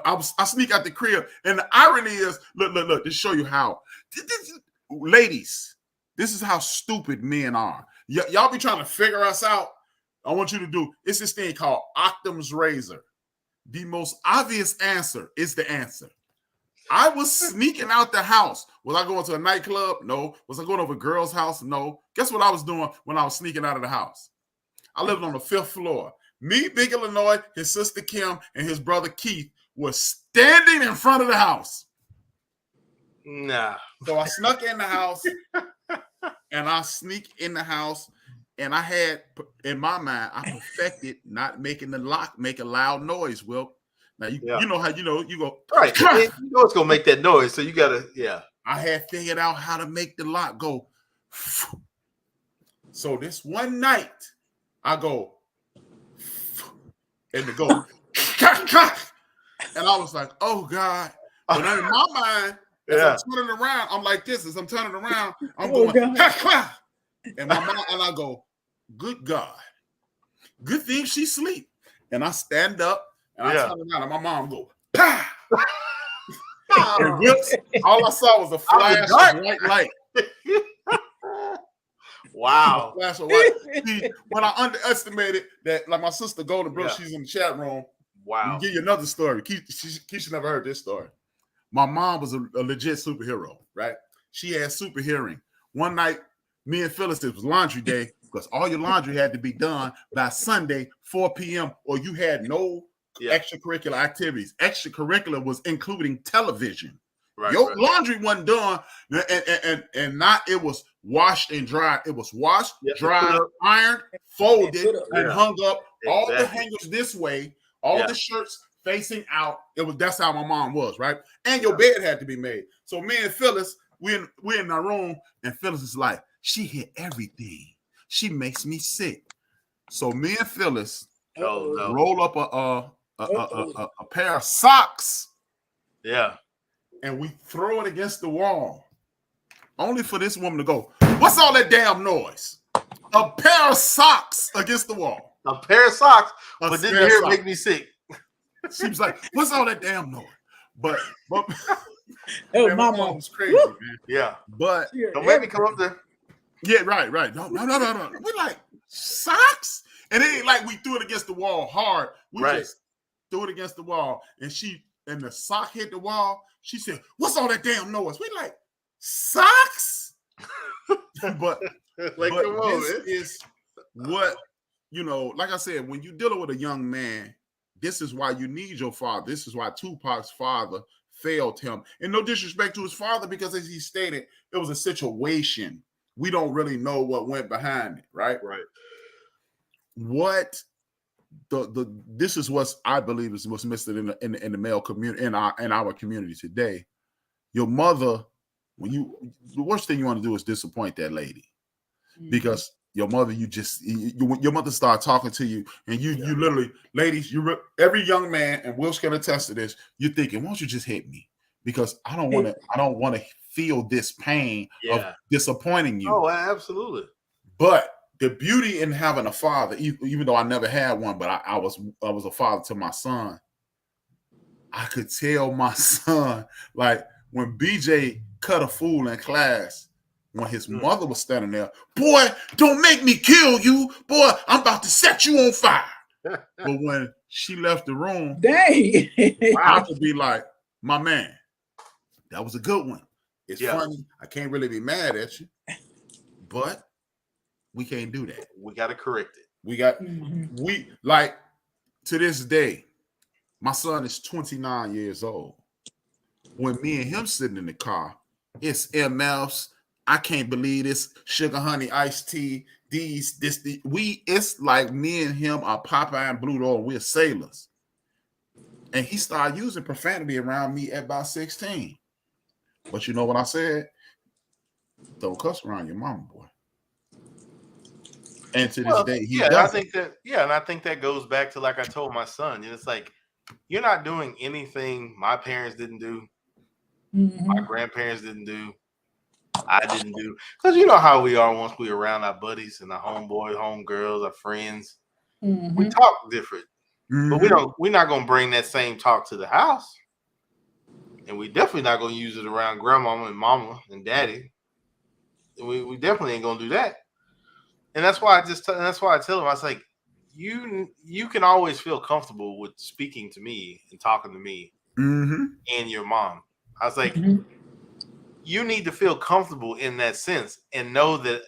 I sneak out the crib. And the irony is, look, to show you how. Ladies, this is how stupid men are. Y'all be trying to figure us out. I want you to do, it's this thing called Occam's razor. The most obvious answer is the answer. I was sneaking out the house. Was I going to a nightclub? No. Was I going over a girl's house? No. Guess what I was doing when I was sneaking out of the house? I lived on the 5th floor. Me, Big Illinois, his sister Kim, and his brother Keith were standing in front of the house. Nah. So I snuck in the house, and I sneak in the house, and I had, in my mind, I perfected not making the lock make a loud noise, Will. Now, you know how you go. Right. You know it's going to make that noise, so you got to, I had figured out how to make the lock go. So this one night, I go, and it go, and I was like, oh, God. But in my mind, as I'm turning around, I'm like this. As I'm turning around, I'm going, and my mom, and I go, good God. Good thing she sleep. And I stand up, and I turn around, and my mom go, pow! And whips, all I saw was a flash of white light. Wow. Flash of white. See, when I underestimated that, like my sister Golden Brooks, she's in the chat room. Wow. I'll give you another story. Keisha never heard this story. My mom was a legit superhero, right? She had super hearing. One night, me and Phyllis, it was laundry day, because all your laundry had to be done by Sunday, 4 p.m., or you had no extracurricular activities. Extracurricular was including television. Your laundry wasn't done, and not it was washed and dried. It was washed, dried, ironed, folded, and hung up. All the hangers this way, all the shirts facing out. That's how my mom was, right? And your bed had to be made. So me and Phyllis, we're in our room, and Phyllis is like, she hit everything. She makes me sick. So me and Phyllis roll up a pair of socks. Yeah. And we throw it against the wall. Only for this woman to go, what's all that damn noise? A pair of socks against the wall. A pair of socks, but didn't hear it make me sick. She was like, "What's all that damn noise?" But Oh, man, my mama. mom was crazy, Woo! man. Yeah. But Don't make me come up there. yeah, right. No. We like socks, and it ain't like we threw it against the wall hard. We just threw it against the wall, and the sock hit the wall. She said, "What's all that damn noise?" We like socks, but Like, but come on, this man. is what like I said, when you're dealing with a young man, this is why you need your father. This is why Tupac's father failed him. And no disrespect to his father, because as he stated, it was a situation. We don't really know what went behind it, right? Right. What this is what I believe is what's missing in the male community, in our community today. Your mother, the worst thing you want to do is disappoint that lady. Because your mother, your mother start talking to you, and you literally, ladies, every young man, and Will's can attest to this, you're thinking, why don't you just hit me? Because I don't want to feel this pain of disappointing you. Oh, absolutely. But the beauty in having a father, even though I never had one, but I was a father to my son. I could tell my son, like when BJ cut a fool in class, when his mother was standing there, "Boy, don't make me kill you. Boy, I'm about to set you on fire." But when she left the room, dang, I could be like, "My man, that was a good one. It's funny. I can't really be mad at you, but we can't do that. We got to correct it. We like to this day, my son is 29 years old. When me and him sitting in the car, it's MFs. I can't believe this sugar honey iced tea. It's like me and him are Popeye and Blue Dog. We're sailors. And he started using profanity around me at about 16. But you know what I said? Don't cuss around your mama, boy. And to this day, he does. I think that goes back to, like I told my son, it's like, you're not doing anything my parents didn't do, my grandparents didn't do, I didn't do. Because you know how we are once we're around our buddies and our homeboys, homegirls, our friends. We talk different. But we're not gonna bring that same talk to the house. And we definitely not gonna use it around grandmama and mama and daddy. And we definitely ain't gonna do that. And that's why I tell him, I was like, you can always feel comfortable with speaking to me and talking to me and your mom. I was like, you need to feel comfortable in that sense and know that,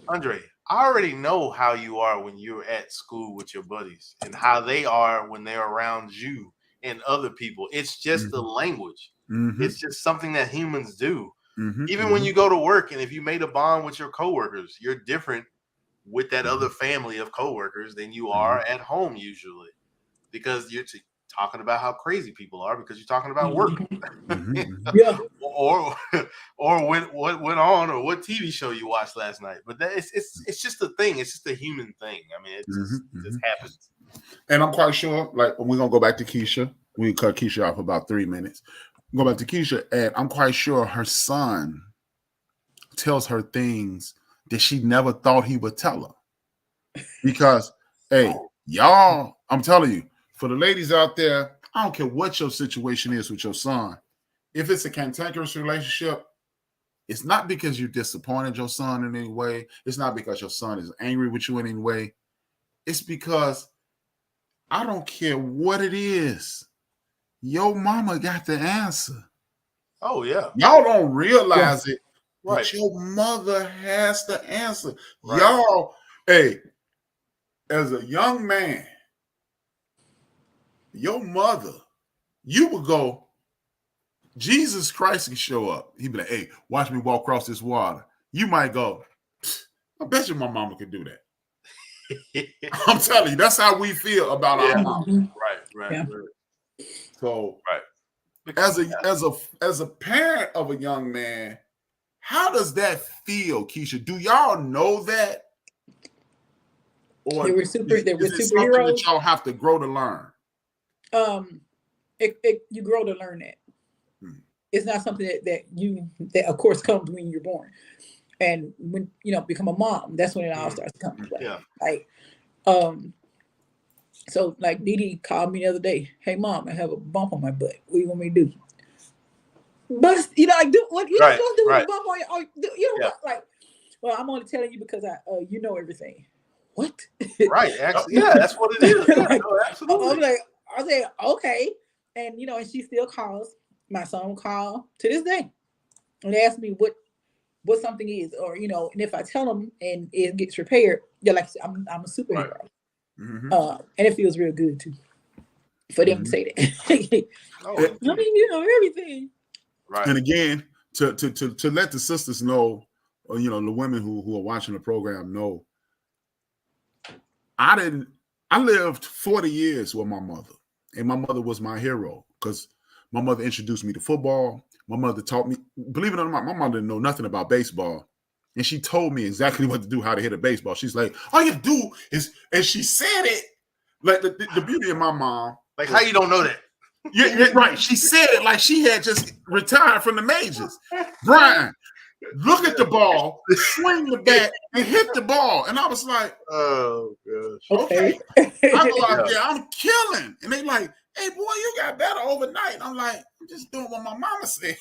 Andre, I already know how you are when you're at school with your buddies and how they are when they're around you and other people. It's just the language. It's just something that humans do. Even when you go to work, and if you made a bond with your coworkers, you're different with that other family of coworkers than you are at home usually, because you're talking about how crazy people are because you're talking about work. or what went on, or what TV show you watched last night. But it's just a thing. It's just a human thing. I mean, it just happens. And I'm quite sure, like, we're gonna go back to Keysha. We cut Keysha off about 3 minutes. Go back to Keysha, and I'm quite sure her son tells her things that she never thought he would tell her. Because, hey, y'all, I'm telling you, for the ladies out there, I don't care what your situation is with your son. If it's a cantankerous relationship, it's not because you disappointed your son in any way. It's not because your son is angry with you in any way. It's because I don't care what it is. Your mama got the answer. Oh, yeah. Y'all don't realize it. But your mother has the answer. Y'all, hey, as a young man, your mother, you would go, Jesus Christ can show up. He'd be like, "Hey, watch me walk across this water." You might go, "I bet you my mama could do that." I'm telling you, that's how we feel about our mom. Right. So, as a parent of a young man, how does that feel, Keysha? Do y'all know that? Or they were superheroes that y'all have to grow to learn? You grow to learn that. It's not something that of course comes when you're born, and when become a mom, that's when it all starts to come into play. Like, So like Didi called me the other day. Hey mom, I have a bump on my butt. What do you want me to do? But like do what you Right, supposed to do with right. a bump on your you know Yeah. like well, I'm only telling you because I you know everything. What? Right. Actually, yeah, that's what it is. Yeah, Like, no, absolutely. I'm like, I said, okay. And you know, and she still calls. My son will call to this day and ask me what something is, or you know, and if I tell them and it gets repaired, they're like, I'm a superhero. Right. Mm-hmm. And it feels real good too for them to say that. Oh, I mean, you know, everything. right. And again, to let the sisters know, or you know, the women who are watching the program know, I lived 40 years with my mother, and my mother was my hero because my mother introduced me to football. My mother taught me, believe it or not, my mother didn't know nothing about baseball. And she told me exactly what to do, how to hit a baseball. She's like, all you do is, and she said it, like the beauty of my mom. Like, how you don't know that? Yeah, right. She said it like she had just retired from the majors. Brian, look at the ball, swing the bat, and hit the ball. And I was like, oh gosh. okay. Okay. I go out Yeah. there, I'm killing. And they like, hey boy, you got better overnight. And I'm like, I'm just doing what my mama said.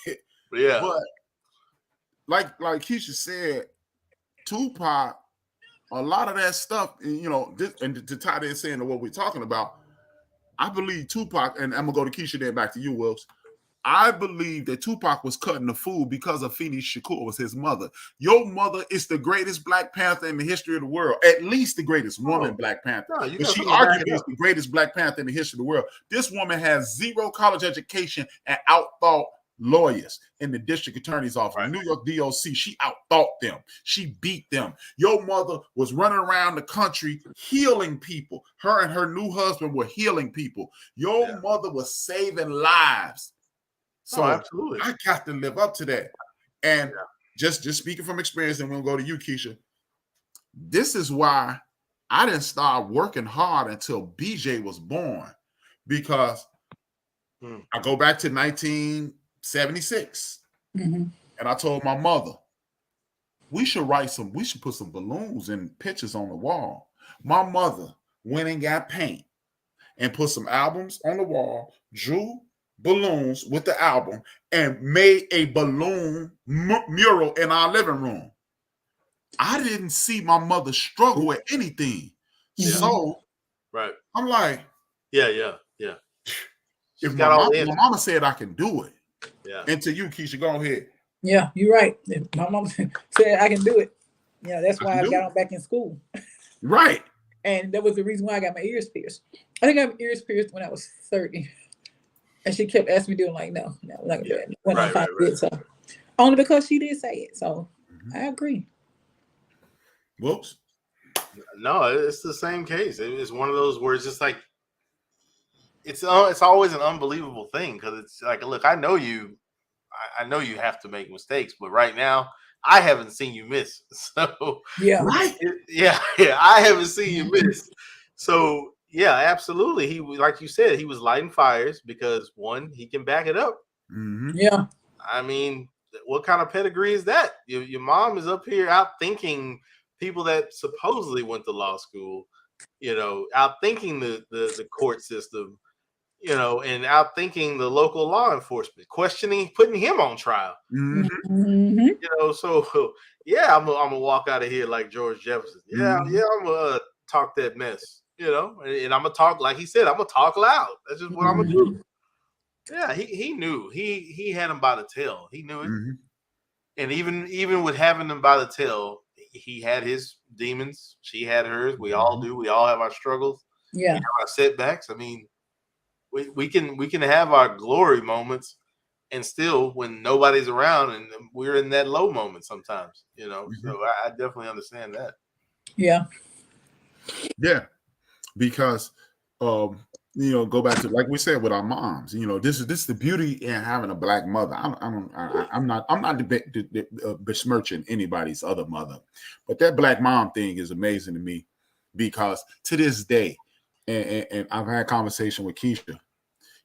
Yeah. But like Keysha said, Tupac, a lot of that stuff, you know, and to tie this into what we're talking about, I believe Tupac, and I'm gonna go to Keysha, then back to you, Wilkes. I believe that Tupac was cutting the fool because Afeni Shakur was his mother. Your mother is the greatest Black Panther in the history of the world, at least the greatest woman Black Panther. No, you But got she something to back arguably it is up. the greatest Black Panther in the history of the world. This woman has 0 college education and outthought lawyers in the district attorney's office, Right. New York DOC. She outthought them. She beat them. Your mother was running around the country healing people. Her and her new husband were healing people. Your mother was saving lives. So absolutely. I got to live up to that. And just speaking from experience, and we'll go to you, Keysha. This is why I didn't start working hard until BJ was born, because I go back to 1976, and I told my mother, we should put some balloons and pictures on the wall. My mother went and got paint and put some albums on the wall, drew balloons with the album, and made a balloon mural in our living room. I didn't see my mother struggle with anything. So right. I'm like, yeah. If my mama said I can do it. Yeah. And to you, Keysha, go ahead. Yeah, you're right. If my mom said I can do it. Yeah, that's why I got on back in school. Right. And that was the reason why I got my ears pierced. I think I got my ears pierced when I was 30. And she kept asking me to do it. Like, no, I'm not gonna do it. When I finally did, so only because she did say it. So I agree. Whoops. No, it's the same case. It's one of those where it's just like it's always an unbelievable thing, because it's like, look, I know you have to make mistakes, but right now I haven't seen you miss. So right. I haven't seen you miss. So yeah, absolutely. He, like you said, he was lighting fires because, one, he can back it up. Yeah. I mean, what kind of pedigree is that? Your mom is up here out thinking people that supposedly went to law school, out thinking the court system, and out thinking the local law enforcement, questioning, putting him on trial. So yeah, I'm gonna walk out of here like George Jefferson. Yeah, I'm gonna talk that mess, and I'm gonna talk, like he said, I'm gonna talk loud. That's just what I'm gonna do. Yeah, he knew. He had him by the tail. He knew it. And even with having them by the tail, he had his demons. She had hers. We all do. We all have our struggles. Yeah. We have our setbacks. I mean, we can have our glory moments, and still, when nobody's around, and we're in that low moment sometimes, So I definitely understand that. Yeah. Yeah. Because go back to, like we said, with our moms, this is the beauty in having a Black mother. I'm not besmirching anybody's other mother, but that Black mom thing is amazing to me, because to this day, and I've had a conversation with Keysha.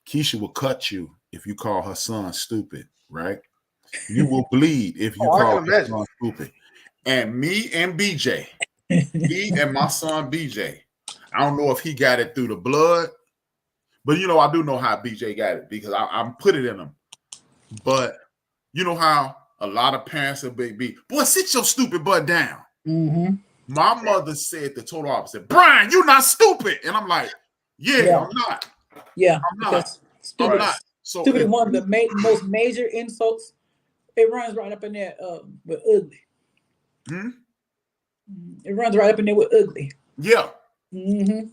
Keysha will cut you if you call her son stupid, right? You will bleed if you call her son stupid. And me and BJ, me and my son BJ, I don't know if he got it through the blood, but you know, I do know how BJ got it because I'm put it in him. But you know how a lot of parents will be, boy, sit your stupid butt down. Mm-hmm. My mother said the total opposite. Brian, you're not stupid. And I'm like, yeah. I'm not. Yeah, I'm not. Stupid, I'm not. So stupid is one of the most major insults. It runs right up in there with ugly. It runs right up in there with ugly. Yeah. Mm-hmm.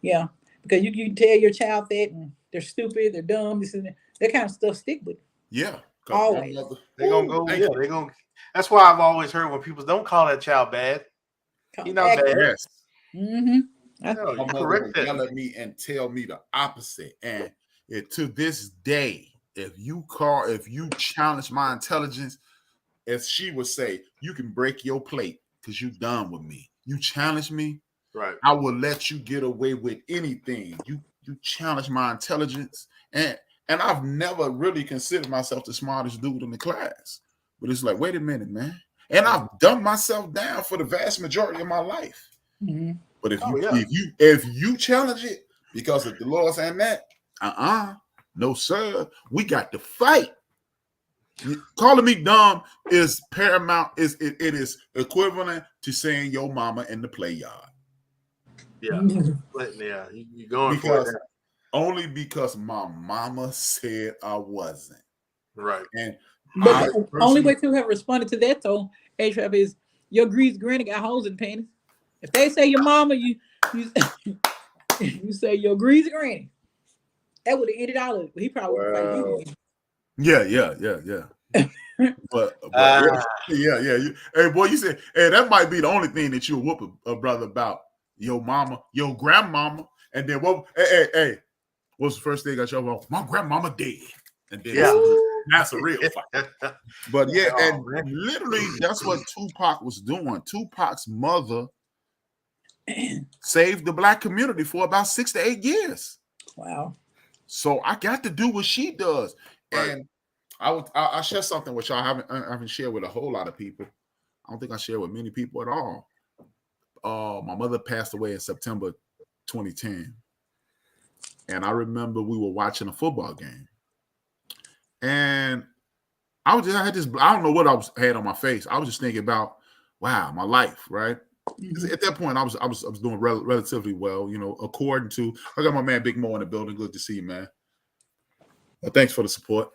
Yeah, because you tell your child that and they're stupid, they're dumb, this and that kind of stuff stick with. Yeah. Always. They're gonna go. Yeah, they're gonna. That's why I've always heard when people don't call that child bad. He's not bad. Yes. Mm-hmm. My mother would yell at me and tell me the opposite. And to this day, if you challenge my intelligence, as she would say, you can break your plate because you done with me. You challenge me, right? I will let you get away with anything. You challenge my intelligence, and I've never really considered myself the smartest dude in the class. But it's like, wait a minute, man. And I've dumbed myself down for the vast majority of my life. Mm-hmm. But if you challenge it, because of the Lord saying that, no sir, we got to fight. Calling me dumb is paramount. It is equivalent to saying your mama in the play yard. Yeah, yeah, you're going because for it. Only because my mama said I wasn't. Right. And but the only way to have responded to that though, A-Trap, is your greasy granny got holes in the panties. If they say your mama, you say your greasy granny. That would have ended all of it. He probably would fight you. Yeah. but yeah. Hey, boy, you said, hey, that might be the only thing that you'll whoop a brother about. Your mama, your grandmama, and then what? Hey, what's the first thing I show off? My grandmama dead, and then that's a real fight. But yeah, and literally that's what Tupac was doing. Tupac's mother saved the black community for about 6 to 8 years. Wow. So I got to do what she does, and I share something which I haven't shared with a whole lot of people. I don't think I share with many people at all. My mother passed away in September 2010, and I remember we were watching a football game, and I don't know what I had on my face. I was just thinking about, wow, my life, right? Mm-hmm. At that point, I was doing relatively well, according to. I got my man Big Mo in the building. Good to see you, man. Thanks for the support.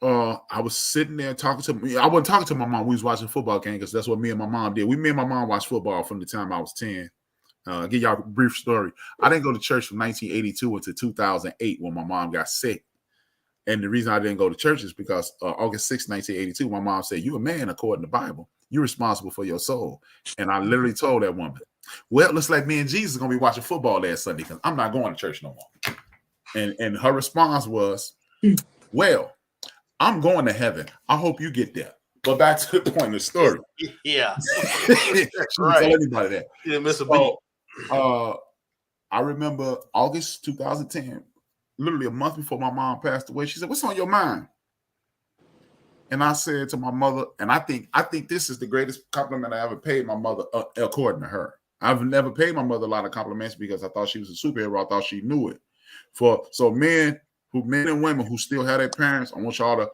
I was sitting there talking to me. I wasn't talking to my mom. We was watching a football game because that's what me and my mom did. Me and my mom watched football from the time I was 10. I'll give y'all a brief story. I didn't go to church from 1982 until 2008 when my mom got sick. And the reason I didn't go to church is because August 6, 1982, my mom said, "You're a man according to the Bible. You're responsible for your soul." And I literally told that woman, well, it looks like me and Jesus are going to be watching football last Sunday because I'm not going to church no more. And her response was, well, I'm going to heaven. I hope you get there. But back to the point of the story. Yeah. She didn't tell anybody that. You didn't miss a beat. I remember August 2010, literally a month before my mom passed away. She said, "What's on your mind?" And I said to my mother, and I think this is the greatest compliment I ever paid my mother, according to her. I've never paid my mother a lot of compliments because I thought she was a superhero. I thought she knew it. So men and women who still have their parents, I want y'all to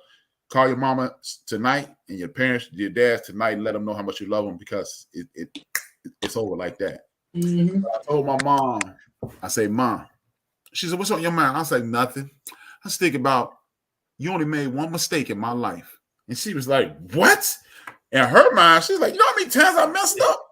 call your mama tonight and your parents, your dads tonight, and let them know how much you love them because it's over like that. Mm-hmm. I told my mom, I say, "Mom," she said, "What's on your mind?" I said, "Nothing. I was thinking about you only made one mistake in my life." And she was like, "What?" In her mind, she's like, "You know how many times I messed up?"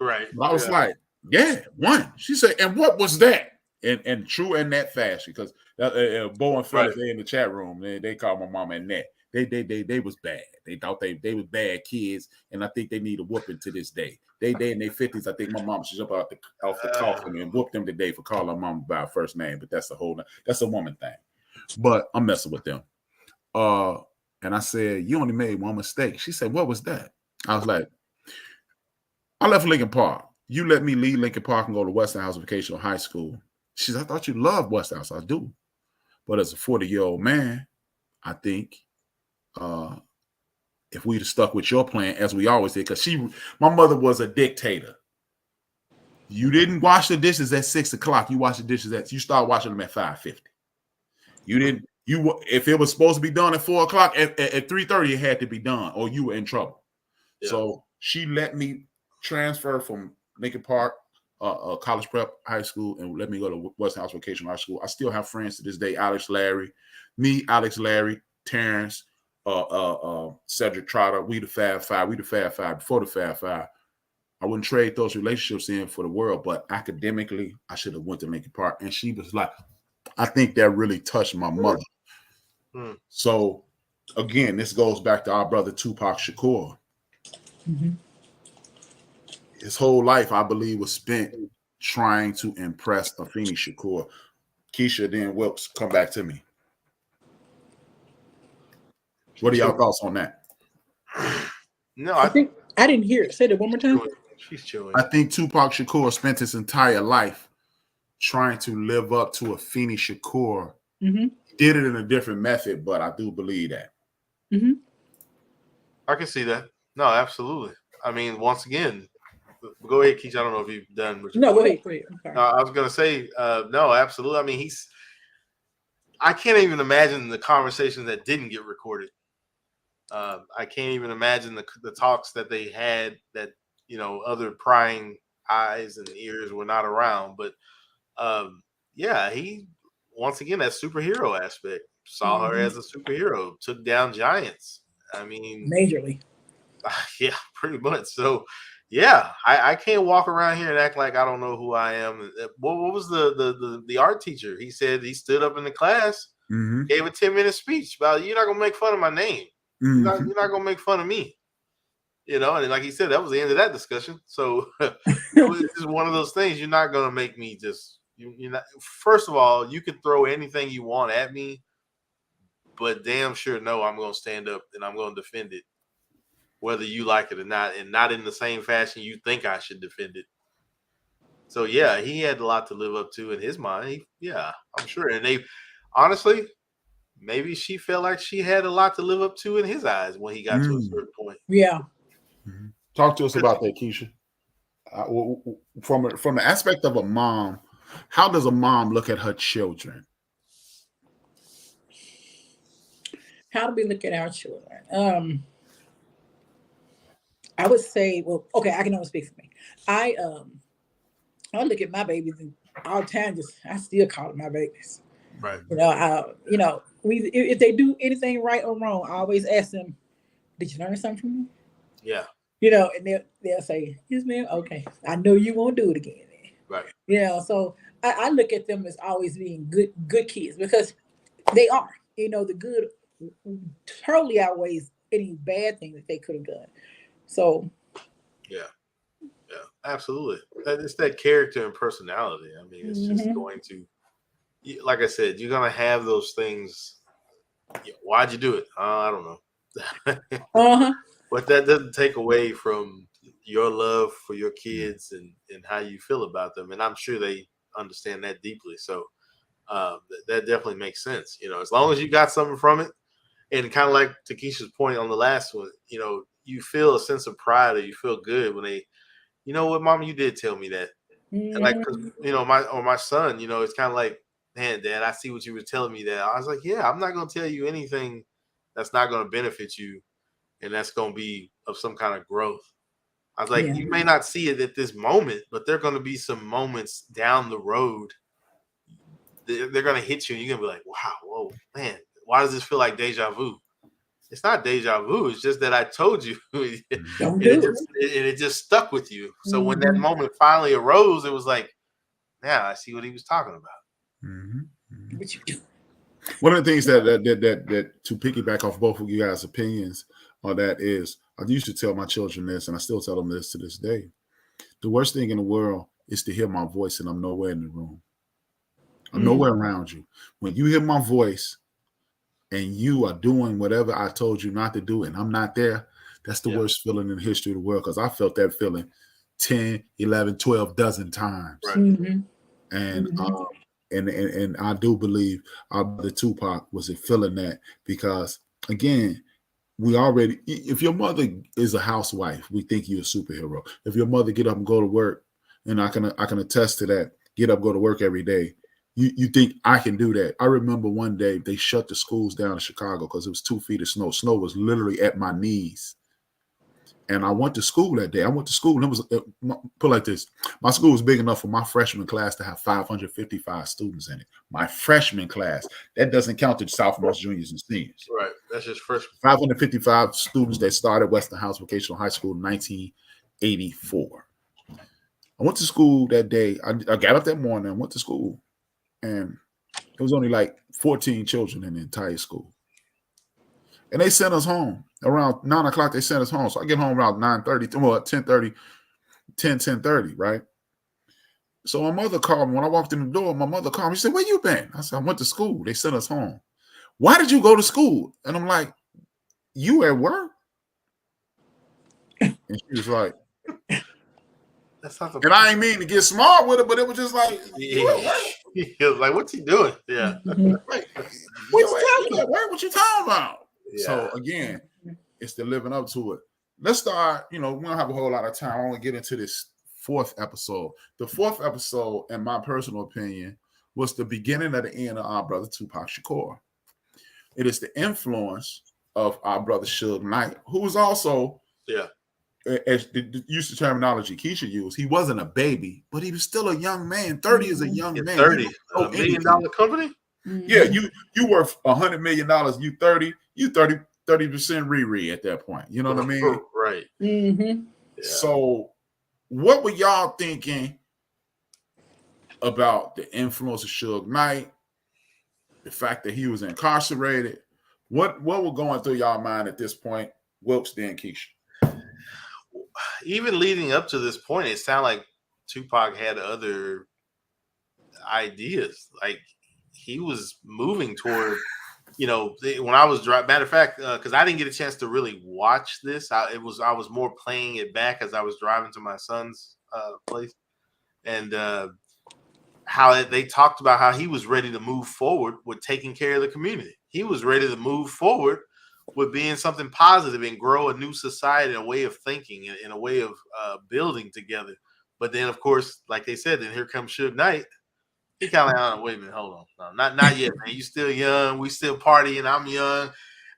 Right. I was like, "Yeah, one." She said, "And what was that?" And true in that fashion, because Bo and Phyllis, they in the chat room, they call my mama Annette. They was bad. They thought they was bad kids, and I think they need a whooping to this day. They in their 50s. I think my mom should jump off the coffin and whoop them today for calling her mom by her first name. But that's a woman thing. But I'm messing with them. And I said, "You only made one mistake." She said, "What was that?" I was like, "I left Lincoln Park. You let me leave Lincoln Park and go to Westinghouse Vocational High School." She said, "I thought you loved Westinghouse." I do. But as a 40-year-old man, I think if we'd have stuck with your plan, as we always did, because my mother was a dictator. You didn't wash the dishes at 6 o'clock. You start washing them at 5:50. You didn't. If it was supposed to be done at 4 o'clock, at 3:30 it had to be done, or you were in trouble. Yeah. So she let me transfer from Lincoln Park, College Prep High School, and let me go to Westinghouse Vocational High School. I still have friends to this day. Alex Larry, Terrence, Cedric Trotter. We the Fab Five. Before the Fab Five. I wouldn't trade those relationships in for the world, but academically, I should have went to Lincoln Park. And she was like, I think that really touched my mother. So, again, this goes back to our brother Tupac Shakur. Mm-hmm. His whole life, I believe, was spent trying to impress Afeni Shakur. Keysha, then Wilkes, come back to me. What are y'all thoughts on that? No, I think I didn't hear it. Say it one more time. She's chewing. I think Tupac Shakur spent his entire life trying to live up to Afeni Shakur. Mm-hmm. Did it in a different method, but I do believe that. Mm-hmm. I can see that. No, absolutely. I mean, once again, go ahead, Keisha. I don't know if you've done. No, go ahead. I was going to say, no, absolutely. I mean, I can't even imagine the conversations that didn't get recorded. I can't even imagine the talks that they had that, other prying eyes and ears were not around. But, yeah, he, once again, that superhero aspect, saw her as a superhero, took down giants. I mean, majorly. Yeah, pretty much. So, yeah, I can't walk around here and act like I don't know who I am. What was the art teacher? He said he stood up in the class, gave a 10-minute speech about, you're not going to make fun of my name. You're not going to make fun of me. And like he said, that was the end of that discussion. So it was just one of those things. You're not going to make me just, you're not. First of all, you can throw anything you want at me, but damn sure no, I'm going to stand up and I'm going to defend it, whether you like it or not, and not in the same fashion you think I should defend it. So yeah, he had a lot to live up to in his mind. I'm sure. And they, honestly, maybe she felt like she had a lot to live up to in his eyes when he got to a certain point. Yeah. Mm-hmm. Talk to us about that, Keisha. From the aspect of a mom, how does a mom look at her children? How do we look at our children? I would say, well, okay, I can only speak for me. I look at my babies and all the time. I still call them my babies. Right. If they do anything right or wrong, I always ask them, "Did you learn something from me?" Yeah. And they'll say, "Yes, ma'am." Okay, I know you won't do it again. Right. So I look at them as always being good kids, because they are. The good totally outweighs any bad thing that they could have done. So, yeah, absolutely. It's that character and personality. I mean, it's just going to, like I said, you're going to have those things. Why'd you do it? I don't know. But that doesn't take away from your love for your kids and how you feel about them. And I'm sure they understand that deeply. So that definitely makes sense. As long as you got something from it, and kind of like Takesha's point on the last one, you feel a sense of pride, or you feel good when they, what, Mama, you did tell me that. And like, my son, it's kind of like, man, Dad, I see what you were telling me that. I was like, yeah, I'm not going to tell you anything that's not going to benefit you, and that's going to be of some kind of growth. I was like, you may not see it at this moment, but there are going to be some moments down the road. They're going to hit you, and you're going to be like, wow, whoa, man, why does this feel like deja vu? It's not deja vu. It's just that I told you, and it just stuck with you. So when that moment finally arose, it was like, now I see what he was talking about. Mm-hmm. What you do? One of the things that to piggyback off both of you guys' opinions on that is, I used to tell my children this, and I still tell them this to this day. The worst thing in the world is to hear my voice and I'm nowhere in the room. I'm nowhere around you. When you hear my voice and you are doing whatever I told you not to do and I'm not there, that's the worst feeling in the history of the world, because I felt that feeling 10, 11, 12 dozen times. Right. Mm-hmm. And I do believe our brother Tupac was feeling that, because, again, if your mother is a housewife, we think you're a superhero. If your mother get up and go to work and I can attest to that. Get up, go to work every day. You think I can do that? I remember one day they shut the schools down in Chicago because it was 2 feet of snow. Snow was literally at my knees. And I went to school that day. I went to school, and it was put like this: my school was big enough for my freshman class to have 555 students in it. My freshman class. That doesn't count the sophomores, juniors, and seniors. Right. That's just freshman. 555 students that started Western House Vocational High School in 1984. I went to school that day. I got up that morning and went to school, and it was only like 14 children in the entire school. And they sent us home around 9 o'clock. They sent us home. So I get home around 9:30, well, 10:30, right? So my mother called me. When I walked in the door, my mother called me. She said, "Where you been?" I said, "I went to school. They sent us home." "Why did you go to school?" And I'm like, "You at work?" And she was like, That's not the and I ain't mean to get smart with it, but it was just like, yeah. He was like, "What's he doing?" Yeah. Like, what you talking about? Yeah. So again, it's the living up to it. Let's start. We don't have a whole lot of time. I want to get into this 4th episode. The 4th episode, in my personal opinion, was the beginning of the end of our brother Tupac Shakur. It is the influence of our brother Suge Knight, who was also, as the use of terminology Keysha used, he wasn't a baby, but he was still a young man. 30 is a young man. 30, $1 million company. Yeah, you worth $100 million. You 30, 30% Riri at that point. You know what I mean? Right. Mm-hmm. Yeah. So, what were y'all thinking about the influence of Suge Knight? The fact that he was incarcerated. What were going through y'all mind at this point? Wilkes, then Keysha. Even leading up to this point, it sounded like Tupac had other ideas. Like he was moving toward, when I was driving. Matter of fact, because I didn't get a chance to really watch this, I was more playing it back as I was driving to my son's place, and how they talked about how he was ready to move forward with taking care of the community. He was ready to move forward with being something positive and grow a new society, a way of thinking, and a way of building together. But then, of course, like they said, then here comes Suge Knight. He kind of like, wait a minute, hold on. No, not yet, man. You still young. We still partying. I'm young.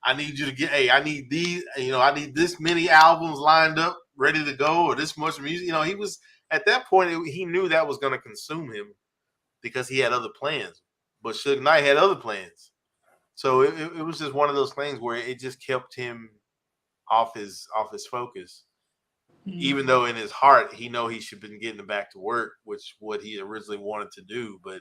I need you to I need these, I need this many albums lined up, ready to go, or this much music. He was, at that point, he knew that was going to consume him because he had other plans. But Suge Knight had other plans. So it was just one of those things where it just kept him off his focus. Even though in his heart he know he should have been getting back to work, which what he originally wanted to do, but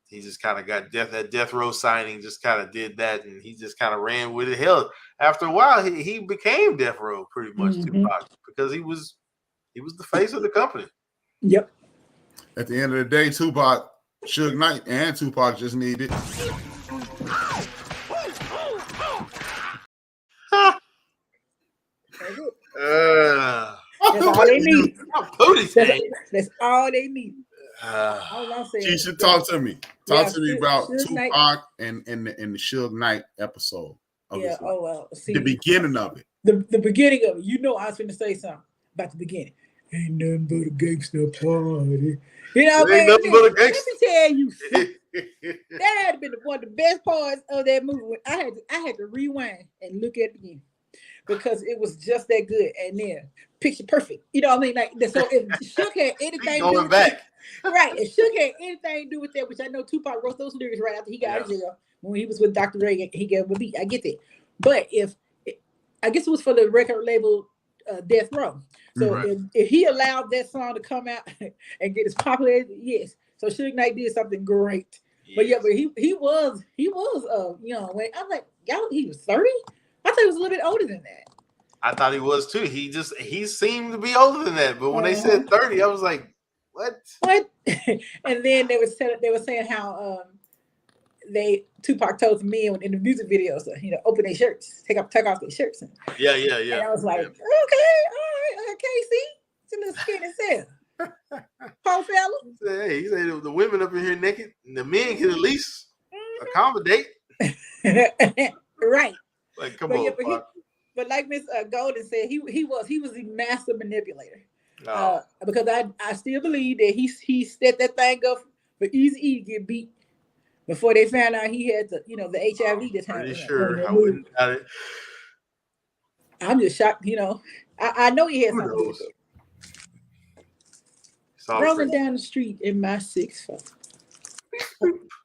he just kind of got that death row signing, just kind of did that, and he just kind of ran with it. Hell, after a while he became death row pretty much, Tupac, because he was the face of the company. Yep. At the end of the day, Tupac, Suge Knight, and Tupac just needed. That's all they need. That's all they need. All I'm saying. Keysha, talk to me. Talk to me about Tupac and the Suge Knight episode. Yeah. Oh well. See, the beginning of it. The beginning of it. I was going to say something about the beginning. Ain't nothing but a gangster party. Ain't nothing but a gangster. Let me tell you, that had been one of the best parts of that movie. I had to rewind and look at it again because it was just that good. And then picture perfect. You know what I mean? Like, so if Suge had anything to do with back. Right. If Suge had anything to do with that, which I know Tupac wrote those lyrics right after he got out of jail when he was with Dr. Ray, he gave him a beat. I get that. But I guess it was for the record label Death Row. So if he allowed that song to come out and get as popular, yes. So Suge Knight did something great. Yes. But he was when I'm like, y'all, he was 30? I thought he was a little bit older than that. I thought he was too. He seemed to be older than that. But when they said 30, I was like, what? And then they were saying how Tupac told the men in the music videos to, open their shirts, take off their shirts. And I was like, okay, all right, Casey, it's a little skinny self. Poor fella. Hey, he said the women up in here naked, and the men can at least accommodate. Right. Like, come on. But like Miss Golden said, he was the master manipulator. Because I still believe that he set that thing up for Eazy-E to get beat before they found out he had the HIV this time. Pretty sure. I wouldn't doubt it. I'm just shocked. I know he had Who something to do knows? with it. It's all Rolling crazy. down the street in my 6'4".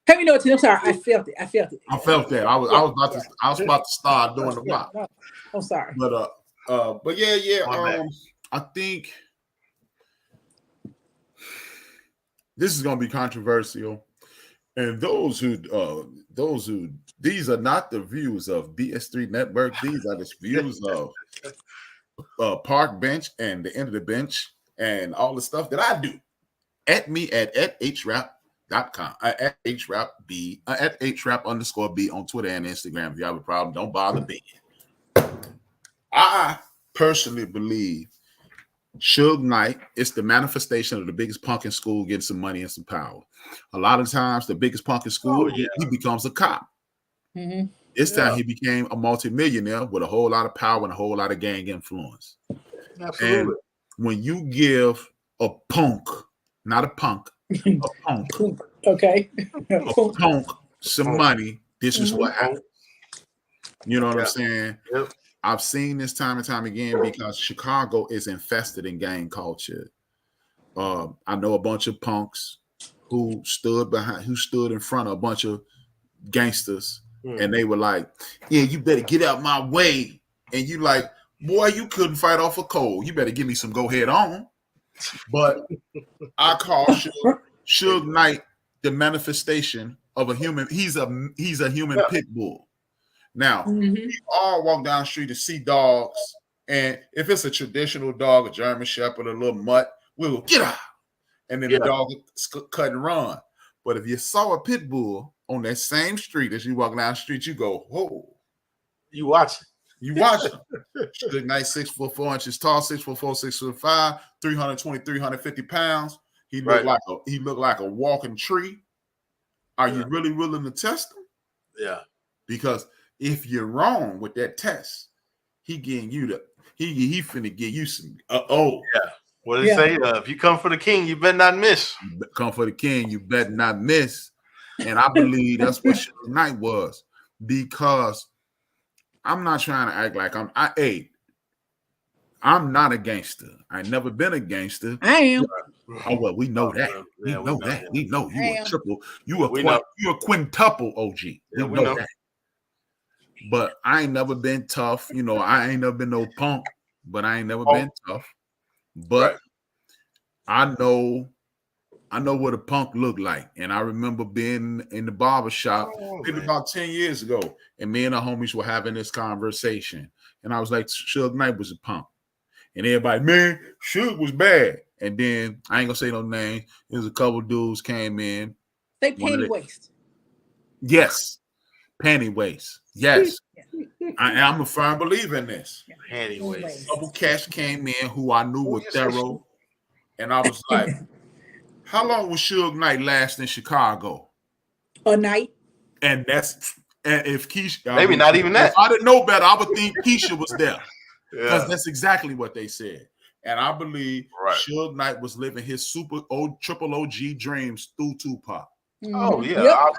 Let me know what I'm sorry. I felt it. I felt that. I was about to start doing the mock. No, I'm sorry. But yeah. I think this is gonna be controversial. And these are not the views of BS3 Network. These are the views of Park Bench and the End of the Bench and all the stuff that I do. At me at hrap.com, at hrapb, at hrap_b on Twitter and Instagram. If you have a problem, don't bother me. I personally believe Suge Knight is the manifestation of the biggest punk in school getting some money and some power. A lot of times, the biggest punk in school, he becomes a cop. Mm-hmm. This time, he became a multimillionaire with a whole lot of power and a whole lot of gang influence. Absolutely. And when you give a punk, not a punk, a punk, okay, a punk some money, this is what happens. You know what I'm saying? Yep. I've seen this time and time again because Chicago is infested in gang culture. I know a bunch of punks who stood in front of a bunch of gangsters, and they were like, "Yeah, you better get out my way." And you like, "Boy, you couldn't fight off a cold. You better give me some go head on." But I call Suge Knight the manifestation of a human. He's a human pit bull. Now, we all walk down the street to see dogs, and if it's a traditional dog, a German Shepherd, a little mutt, we'll get out, and then the dog cut and run. But if you saw a pit bull on that same street as you walk down the street, you go, "Whoa!" You watch it. You watch it. Suge Knight, 6'4" tall, 6'4", 6'5", 320, 350 pounds. He looked like a walking tree. Are you really willing to test him? Yeah. Because if you're wrong with that test, he finna give you some. What did he say? If you come for the king, you better not miss. Come for the king, you better not miss. And I believe that's what Suge Knight was, because I'm not trying to act like I'm not a gangster. I never been a gangster. I am. Oh well, we know that. We know that. We know you a triple. You a quintuple OG. We know that. But I ain't never been tough. I ain't never been no punk, but I ain't never been tough. But I know what a punk looked like. And I remember being in the barber shop maybe about 10 years ago, and me and our homies were having this conversation. And I was like, Suge Knight was a punk. And everybody, man, Suge was bad. And then I ain't gonna say no names. There's a couple dudes came in. They panty waist. Yes. Panty waist. Yes. I'm a firm believer in this. Panty waist. A couple cats came in who I knew were thorough. And I was like, how long was Suge Knight last in Chicago? A night. And if Keysha, maybe not even that. If I didn't know better, I would think Keysha was there. Because that's exactly what they said. And I believe Suge Knight was living his triple OG dreams through Tupac. Oh, yeah. Yep.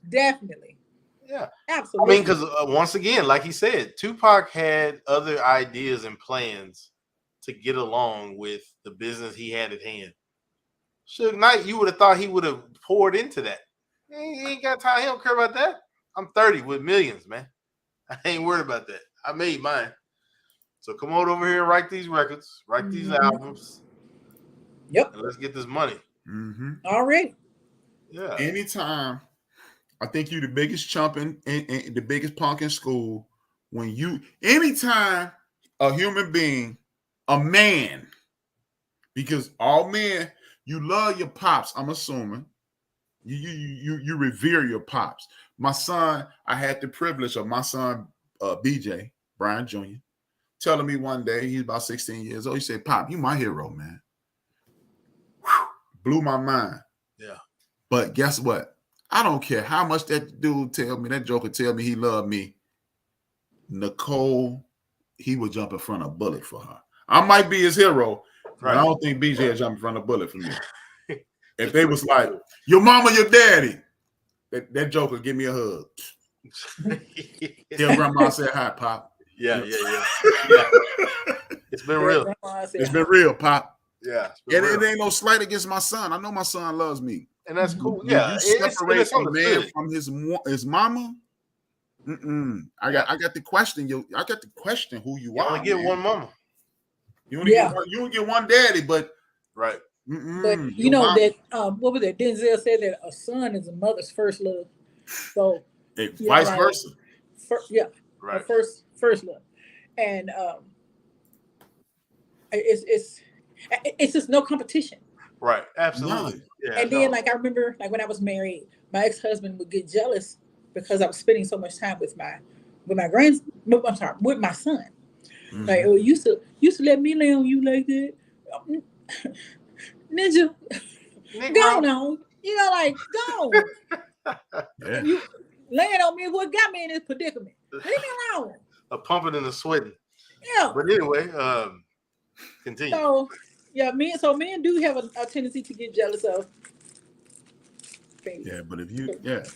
Definitely. Yeah. Absolutely. I mean, because once again, like he said, Tupac had other ideas and plans to get along with the business he had at hand. Suge Knight, you would have thought he would have poured into that. He ain't got time. He don't care about that. I'm 30 with millions, man. I ain't worried about that. I made mine. So come on over here and write these records, write these albums. Yep. And let's get this money. All right. Yeah. Anytime, I think you're the biggest chump and the biggest punk in school. Anytime a human being, a man, because all men, you love your pops, I'm assuming. You revere your pops. My son, I had the privilege of my son, BJ, Brian Jr., telling me one day, he's about 16 years old, he said, "Pop, you my hero, man." Whew, blew my mind. Yeah. But guess what? I don't care how much that dude that joker tell me he loved me. Nicole, he would jump in front of a bullet for her. I might be his hero. But I don't think BJ is jumping from the bullet for me. If they was like, your mama, your daddy, that joker give me a hug. Tell grandma say hi, Pop. Yeah. It's been real. It's been real, Pop. Yeah. And it ain't no slight against my son. I know my son loves me. And that's cool. Yeah. You separate a man from his mama. I got to question you. I got to question who you are. You only get one mama. You only get one daddy, but right. But you know that what was it? Denzel said that a son is a mother's first love. So vice versa. Right. First love, and it's just no competition. Right. Absolutely. Yeah, and then I remember when I was married, my ex-husband would get jealous because I was spending so much time with my son. Mm-hmm. Like, oh, you used to let me lay on you like that. Ninja, go on. You know, go. Yeah. You laying on me is what got me in this predicament. Leave me alone. A pumping and a sweating. Yeah. But anyway, continue. So men do have a tendency to get jealous of things. Yeah, but if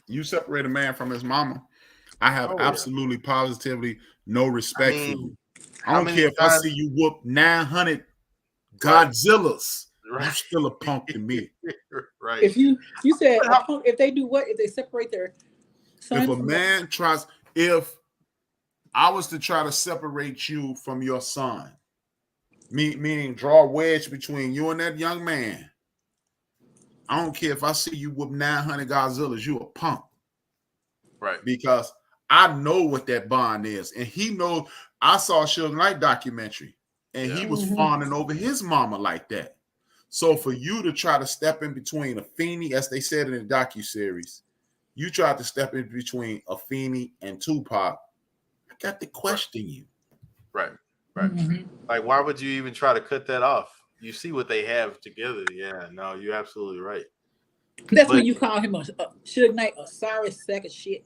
you separate a man from his mama, I have absolutely positively no respect for you. I don't care if I see you whoop 900 Godzillas. Right. You're still a punk to me. Right. If you said if they do what? If they separate their son? If I was to try to separate you from your son, meaning draw a wedge between you and that young man, I don't care if I see you whoop 900 Godzillas, you a punk. Right. Because I know what that bond is. And he knows. I saw a Suge Knight documentary, and he was fawning over his mama like that. So for you to try to step in between Afeni, as they said in the docuseries, you tried to step in between Afeni and Tupac. I got to question you. Right. Mm-hmm. Like, why would you even try to cut that off? You see what they have together. Yeah, no, you're absolutely right. That's when you call him a Suge Knight a sorry sack of shit.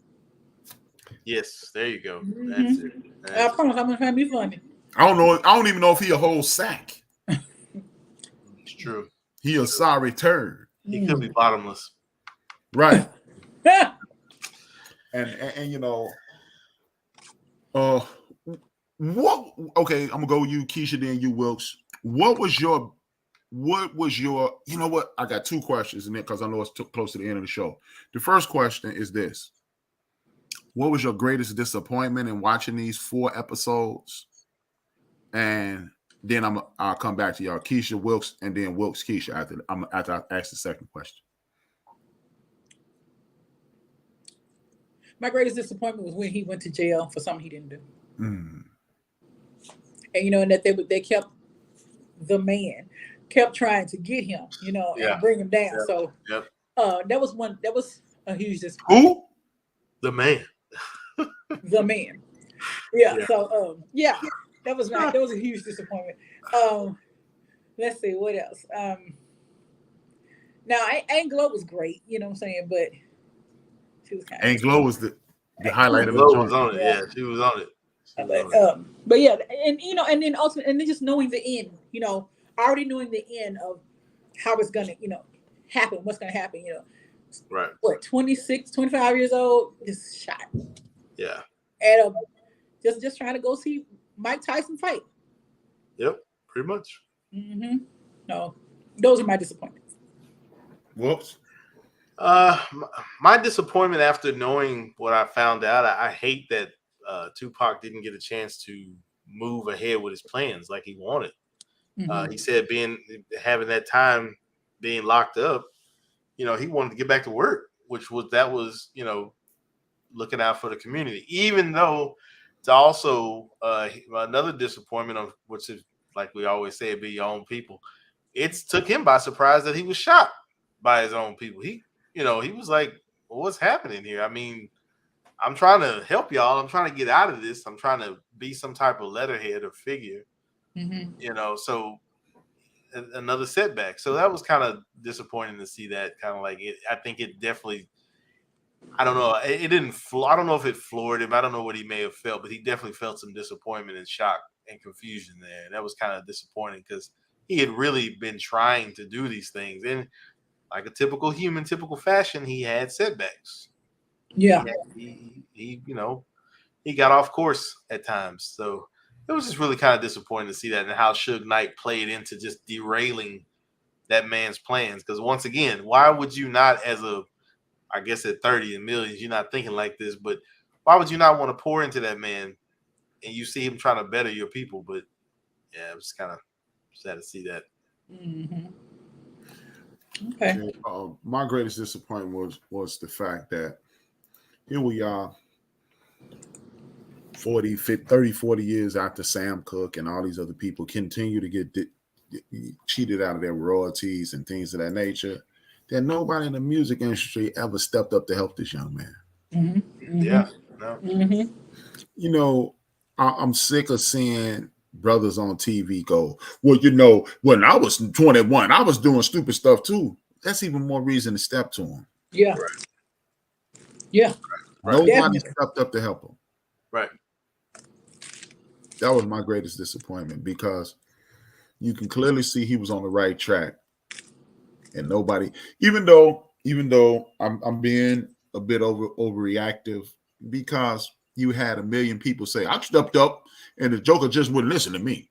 Yes, there you go. Mm-hmm. That's it. I promise I'm gonna try to be funny. I don't know. I don't even know if he a whole sack. It's true. He a sorry turd. He could be bottomless. Right. and you know, what? Okay, I'm gonna go you, Keysha, then you, Wilkes. What was your? You know what? I got two questions in it because I know it's too close to the end of the show. The first question is this: what was your greatest disappointment in watching these 4 episodes? And then I'll come back to y'all, Keysha, Wilkes, and then Wilkes, Keysha after I ask the second question. My greatest disappointment was when he went to jail for something he didn't do. And you know, and that they kept trying to get him, you know, and bring him down. So that was a huge disappointment. Who? The man. The man. Yeah. So that was a huge disappointment. Let's see what else. Now Anglo was great, you know what I'm saying, but she was kind of Anglo was the highlight of the joint. Was on it. Yeah, she was on it. But yeah, and you know, and then ultimately, and then just knowing the end, you know, already knowing the end of how it's gonna, you know, happen, what's gonna happen, you know. Right. What, 26, 25 years old, just shot. Yeah. And just trying to go see Mike Tyson fight. Yep, pretty much. Mm-hmm. No, those are my disappointments. Whoops. My disappointment after knowing what I found out, I hate that Tupac didn't get a chance to move ahead with his plans like he wanted. Mm-hmm. He said having that time being locked up, you know, he wanted to get back to work, which was, you know, looking out for the community, even though it's also another disappointment of which is, like we always say, be your own people. It took him by surprise that he was shot by his own people. He was like, well, what's happening here? I mean, I'm trying to help y'all. I'm trying to get out of this. I'm trying to be some type of letterhead or figure, you know, so another setback. So that was kind of disappointing to see that kind of like it. I think it definitely, I don't know. It didn't, I don't know if it floored him. I don't know what he may have felt, but he definitely felt some disappointment and shock and confusion there. And that was kind of disappointing because he had really been trying to do these things. And like a typical human, typical fashion, he had setbacks. Yeah. He he got off course at times. So it was just really kind of disappointing to see that and how Suge Knight played into just derailing that man's plans. Because once again, why would you not, I guess at 30 and millions, you're not thinking like this, but why would you not want to pour into that man and you see him trying to better your people? But yeah, it was kind of sad to see that. Mm-hmm. Okay. My greatest disappointment was the fact that here we are 40 years after Sam Cooke and all these other people continue to get cheated out of their royalties and things of that nature, that nobody in the music industry ever stepped up to help this young man. Mm-hmm. Mm-hmm. Yeah. No. Mm-hmm. You know, I'm sick of seeing brothers on TV go, well, you know, when I was 21, I was doing stupid stuff too. That's even more reason to step to him. Yeah. Right. Yeah. Nobody Definitely. stepped up to help him. Right. That was my greatest disappointment because you can clearly see he was on the right track. And nobody, even though I'm being a bit overreactive because you had a million people say, I stepped up and the Joker just wouldn't listen to me.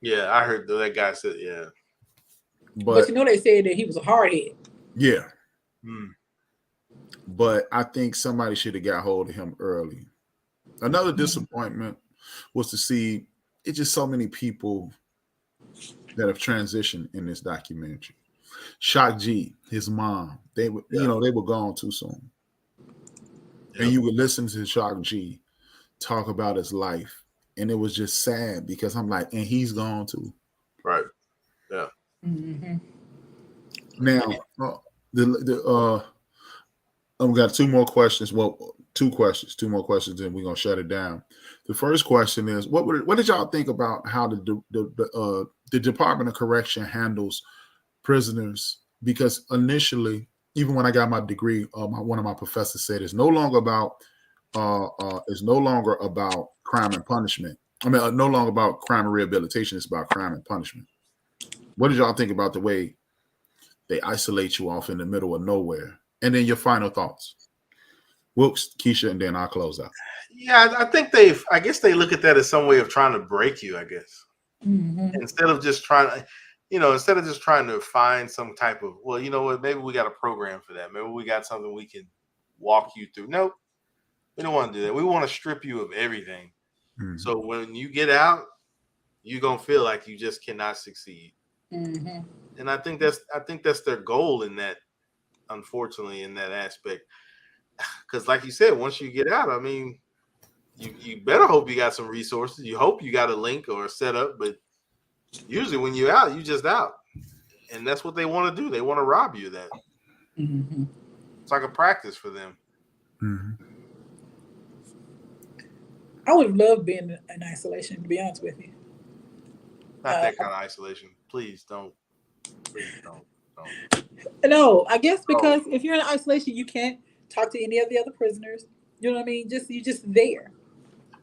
Yeah, I heard that guy said, yeah. But you know they said that he was a hardhead. Yeah. Hmm. But I think somebody should have got hold of him early. Another disappointment was to see it's just so many people that have transitioned in this documentary. Shock G, his mom, they were gone too soon. Yep. And you would listen to Shock G talk about his life, and it was just sad because I'm like, and he's gone too. Right. Yeah. Mm-hmm. Now, I've got two more questions. Well, two more questions, and we're gonna shut it down. The first question is, what did y'all think about how the Department of Correction handles prisoners? Because initially, even when I got my degree, one of my professors said it's no longer about crime and punishment. I mean, no longer about crime and rehabilitation. It's about crime and punishment. What did y'all think about the way they isolate you off in the middle of nowhere? And then your final thoughts. Wilkes, Keysha, and then I'll close out. Yeah, I think I guess they look at that as some way of trying to break you, I guess. Mm-hmm. Instead of just trying to find some type of, well, you know what, maybe we got a program for that. Maybe we got something we can walk you through. Nope. We don't want to do that. We want to strip you of everything. Mm-hmm. So when you get out, you're going to feel like you just cannot succeed. Mm-hmm. And I think that's their goal in that, unfortunately, in that aspect. Because like you said, once you get out, I mean, you better hope you got some resources. You hope you got a link or a setup, but usually when you're out, you just out. And that's what they want to do. They want to rob you of that. Mm-hmm. It's like a practice for them. Mm-hmm. I would love being in isolation, to be honest with you. Not that kind of isolation. Please don't. No, I guess because if you're in isolation, you can't talk to any of the other prisoners. You know what I mean? You just there.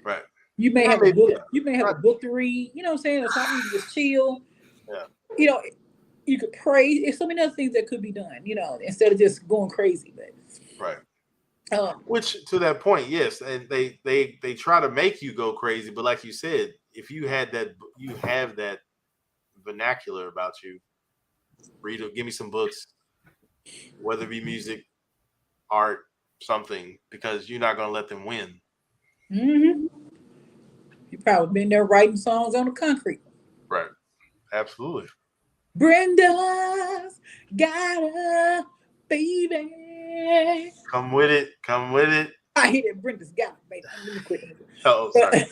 Right. You may have a book. You may have a book to read. You know what I'm saying, or something. You just chill. Yeah. You know, you could pray. There's so many other things that could be done. You know, instead of just going crazy. But right. Which, to that point, yes, and they try to make you go crazy. But like you said, if you have that vernacular about you. Read or give me some books, whether it be music, art, something, because you're not going to let them win. Mm-hmm. You've probably been there writing songs on the concrete. Right. Absolutely. Brenda's got a baby. Come with it. I hear that Brenda's got a baby. Let me quit. Oh, sorry.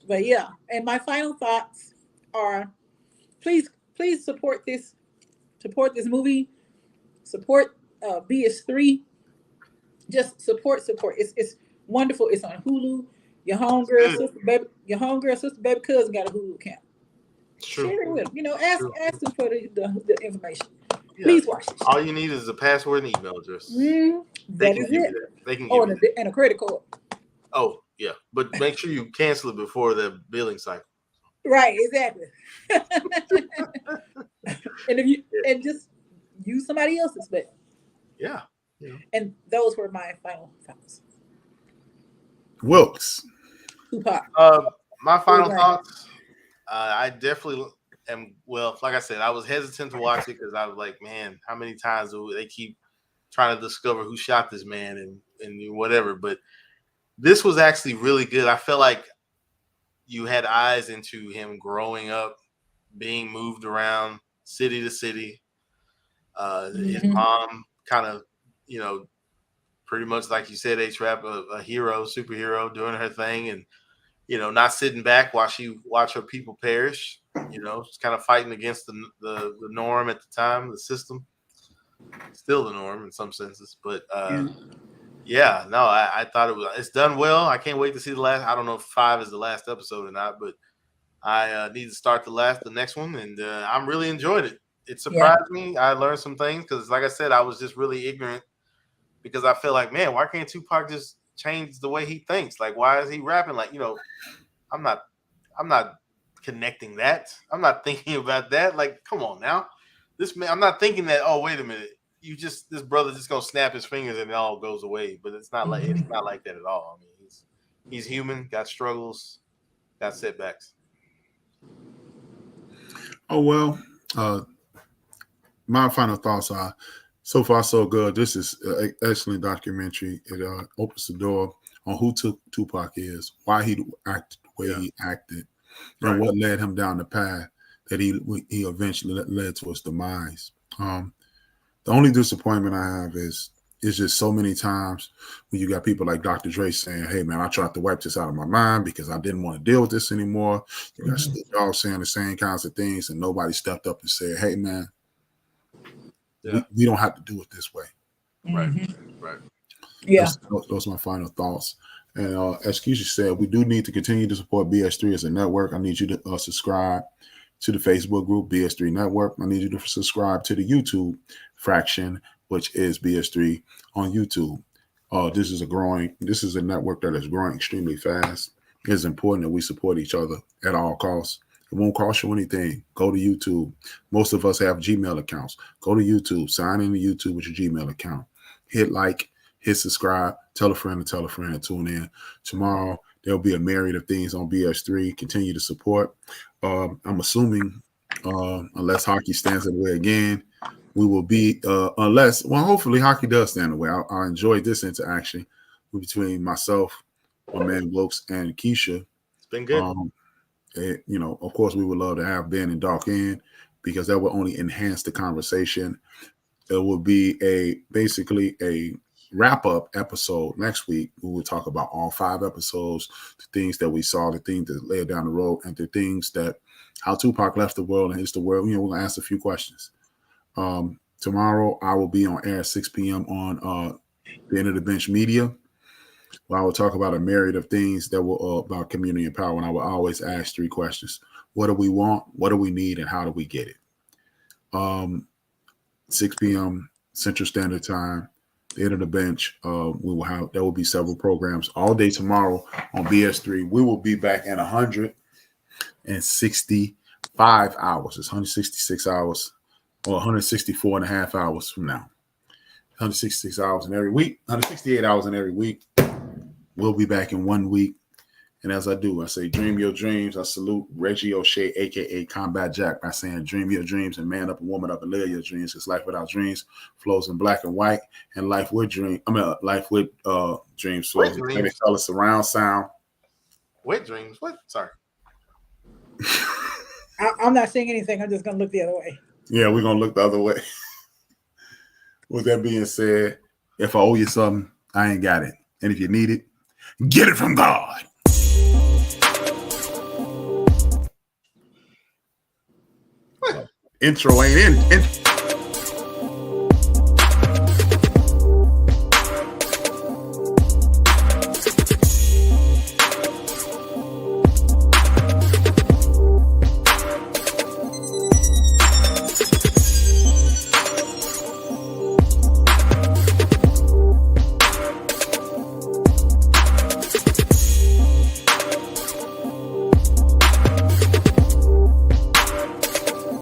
But yeah, and my final thoughts are, please support this movie. Support BS3. Just support. It's wonderful. It's on Hulu. Your homegirl, sister, baby, cousin got a Hulu account. True. Share it with them. You know, ask them for the information. Yeah. Please watch it. All you need is a password and email address. That is it. They can give you and a credit card. Oh, yeah. But make sure you cancel it before the billing cycle. Right, exactly. And if you and just use somebody else's, but Yeah. and those were my final thoughts. Wilkes. Tupac. My final Right. thoughts. I definitely am. Well, like I said, I was hesitant to watch it because I was like, man, how many times do they keep trying to discover who shot this man and whatever? But this was actually really good. I felt like you had eyes into him growing up, being moved around city to city. His mom kind of, pretty much like you said, H-Rap, a hero, superhero, doing her thing, and not sitting back while she watched her people perish. She's kind of fighting against the norm at the time, the system. Still the norm in some senses, but yeah, no, I thought it's done well. I can't wait to see the last. I don't know if 5 is the last episode or not, but I need to start the next one, and I'm really enjoyed it. It surprised me. I learned some things because, like I said, I was just really ignorant because I feel like, man, why can't Tupac just change the way he thinks? Like, why is he rapping? Like, I'm not connecting that. I'm not thinking about that. Like, come on now, this man. I'm not thinking that. Oh, wait a minute. This brother just gonna snap his fingers and it all goes away. But it's not like that at all. I mean, he's human, got struggles, got setbacks. Oh well, my final thoughts are: so far so good. This is an excellent documentary. It opens the door on who Tupac is, why he acted the way he acted, and what led him down the path that he eventually led to his demise. The only disappointment I have is just so many times when you got people like Dr. Dre saying, hey, man, I tried to wipe this out of my mind because I didn't want to deal with this anymore. You got Snoop Dogg saying the same kinds of things, and nobody stepped up and said, hey, man, we don't have to do it this way. Right. Yeah. Those are my final thoughts. And as Keysha said, we do need to continue to support BS3 as a network. I need you to subscribe to the Facebook group, BS3 Network. I need you to subscribe to the YouTube fraction, which is BS3 on YouTube. This is a network that is growing extremely fast. It's important that we support each other at all costs. It won't cost you anything. Go to YouTube. Most of us have Gmail accounts. Go to YouTube. Sign into YouTube with your Gmail account. Hit like, hit subscribe, tell a friend and tune in. Tomorrow, there'll be a myriad of things on BS3. Continue to support. I'm assuming, unless hockey stands in the way again, we will be, hopefully hockey does stand in the way. I enjoyed this interaction between myself, my man Wilkes, and Keysha. It's been good. Of course, we would love to have Ben and Doc in because that will only enhance the conversation. It will be basically a wrap-up episode next week. We will talk about all 5 episodes, the things that we saw, the things that led down the road, and the things that how Tupac left the world and hits the world. We're going to ask a few questions. Tomorrow, I will be on air at 6 p.m. on the End of the Bench Media. Well, I will talk about a myriad of things that will about community and power, and I will always ask 3 questions. What do we want? What do we need? And how do we get it? 6 p.m. Central Standard Time, the End of the Bench. There will be several programs all day tomorrow on BS3. We will be back in 165 hours. It's 166 hours or 164 and a half hours from now. 166 hours in every week, 168 hours in every week. We'll be back in 1 week. And as I do, I say, dream your dreams. I salute Reggie O'Shea, a.k.a. Combat Jack, by saying, dream your dreams and man up and woman up and live your dreams. Because life without dreams flows in black and white, and life with dreams flows. Maybe tell us surround sound. Wet dreams? What? Sorry. I'm not saying anything. I'm just going to look the other way. Yeah, we're going to look the other way. With that being said, if I owe you something, I ain't got it. And if you need it, get it from God. Intro ain't in.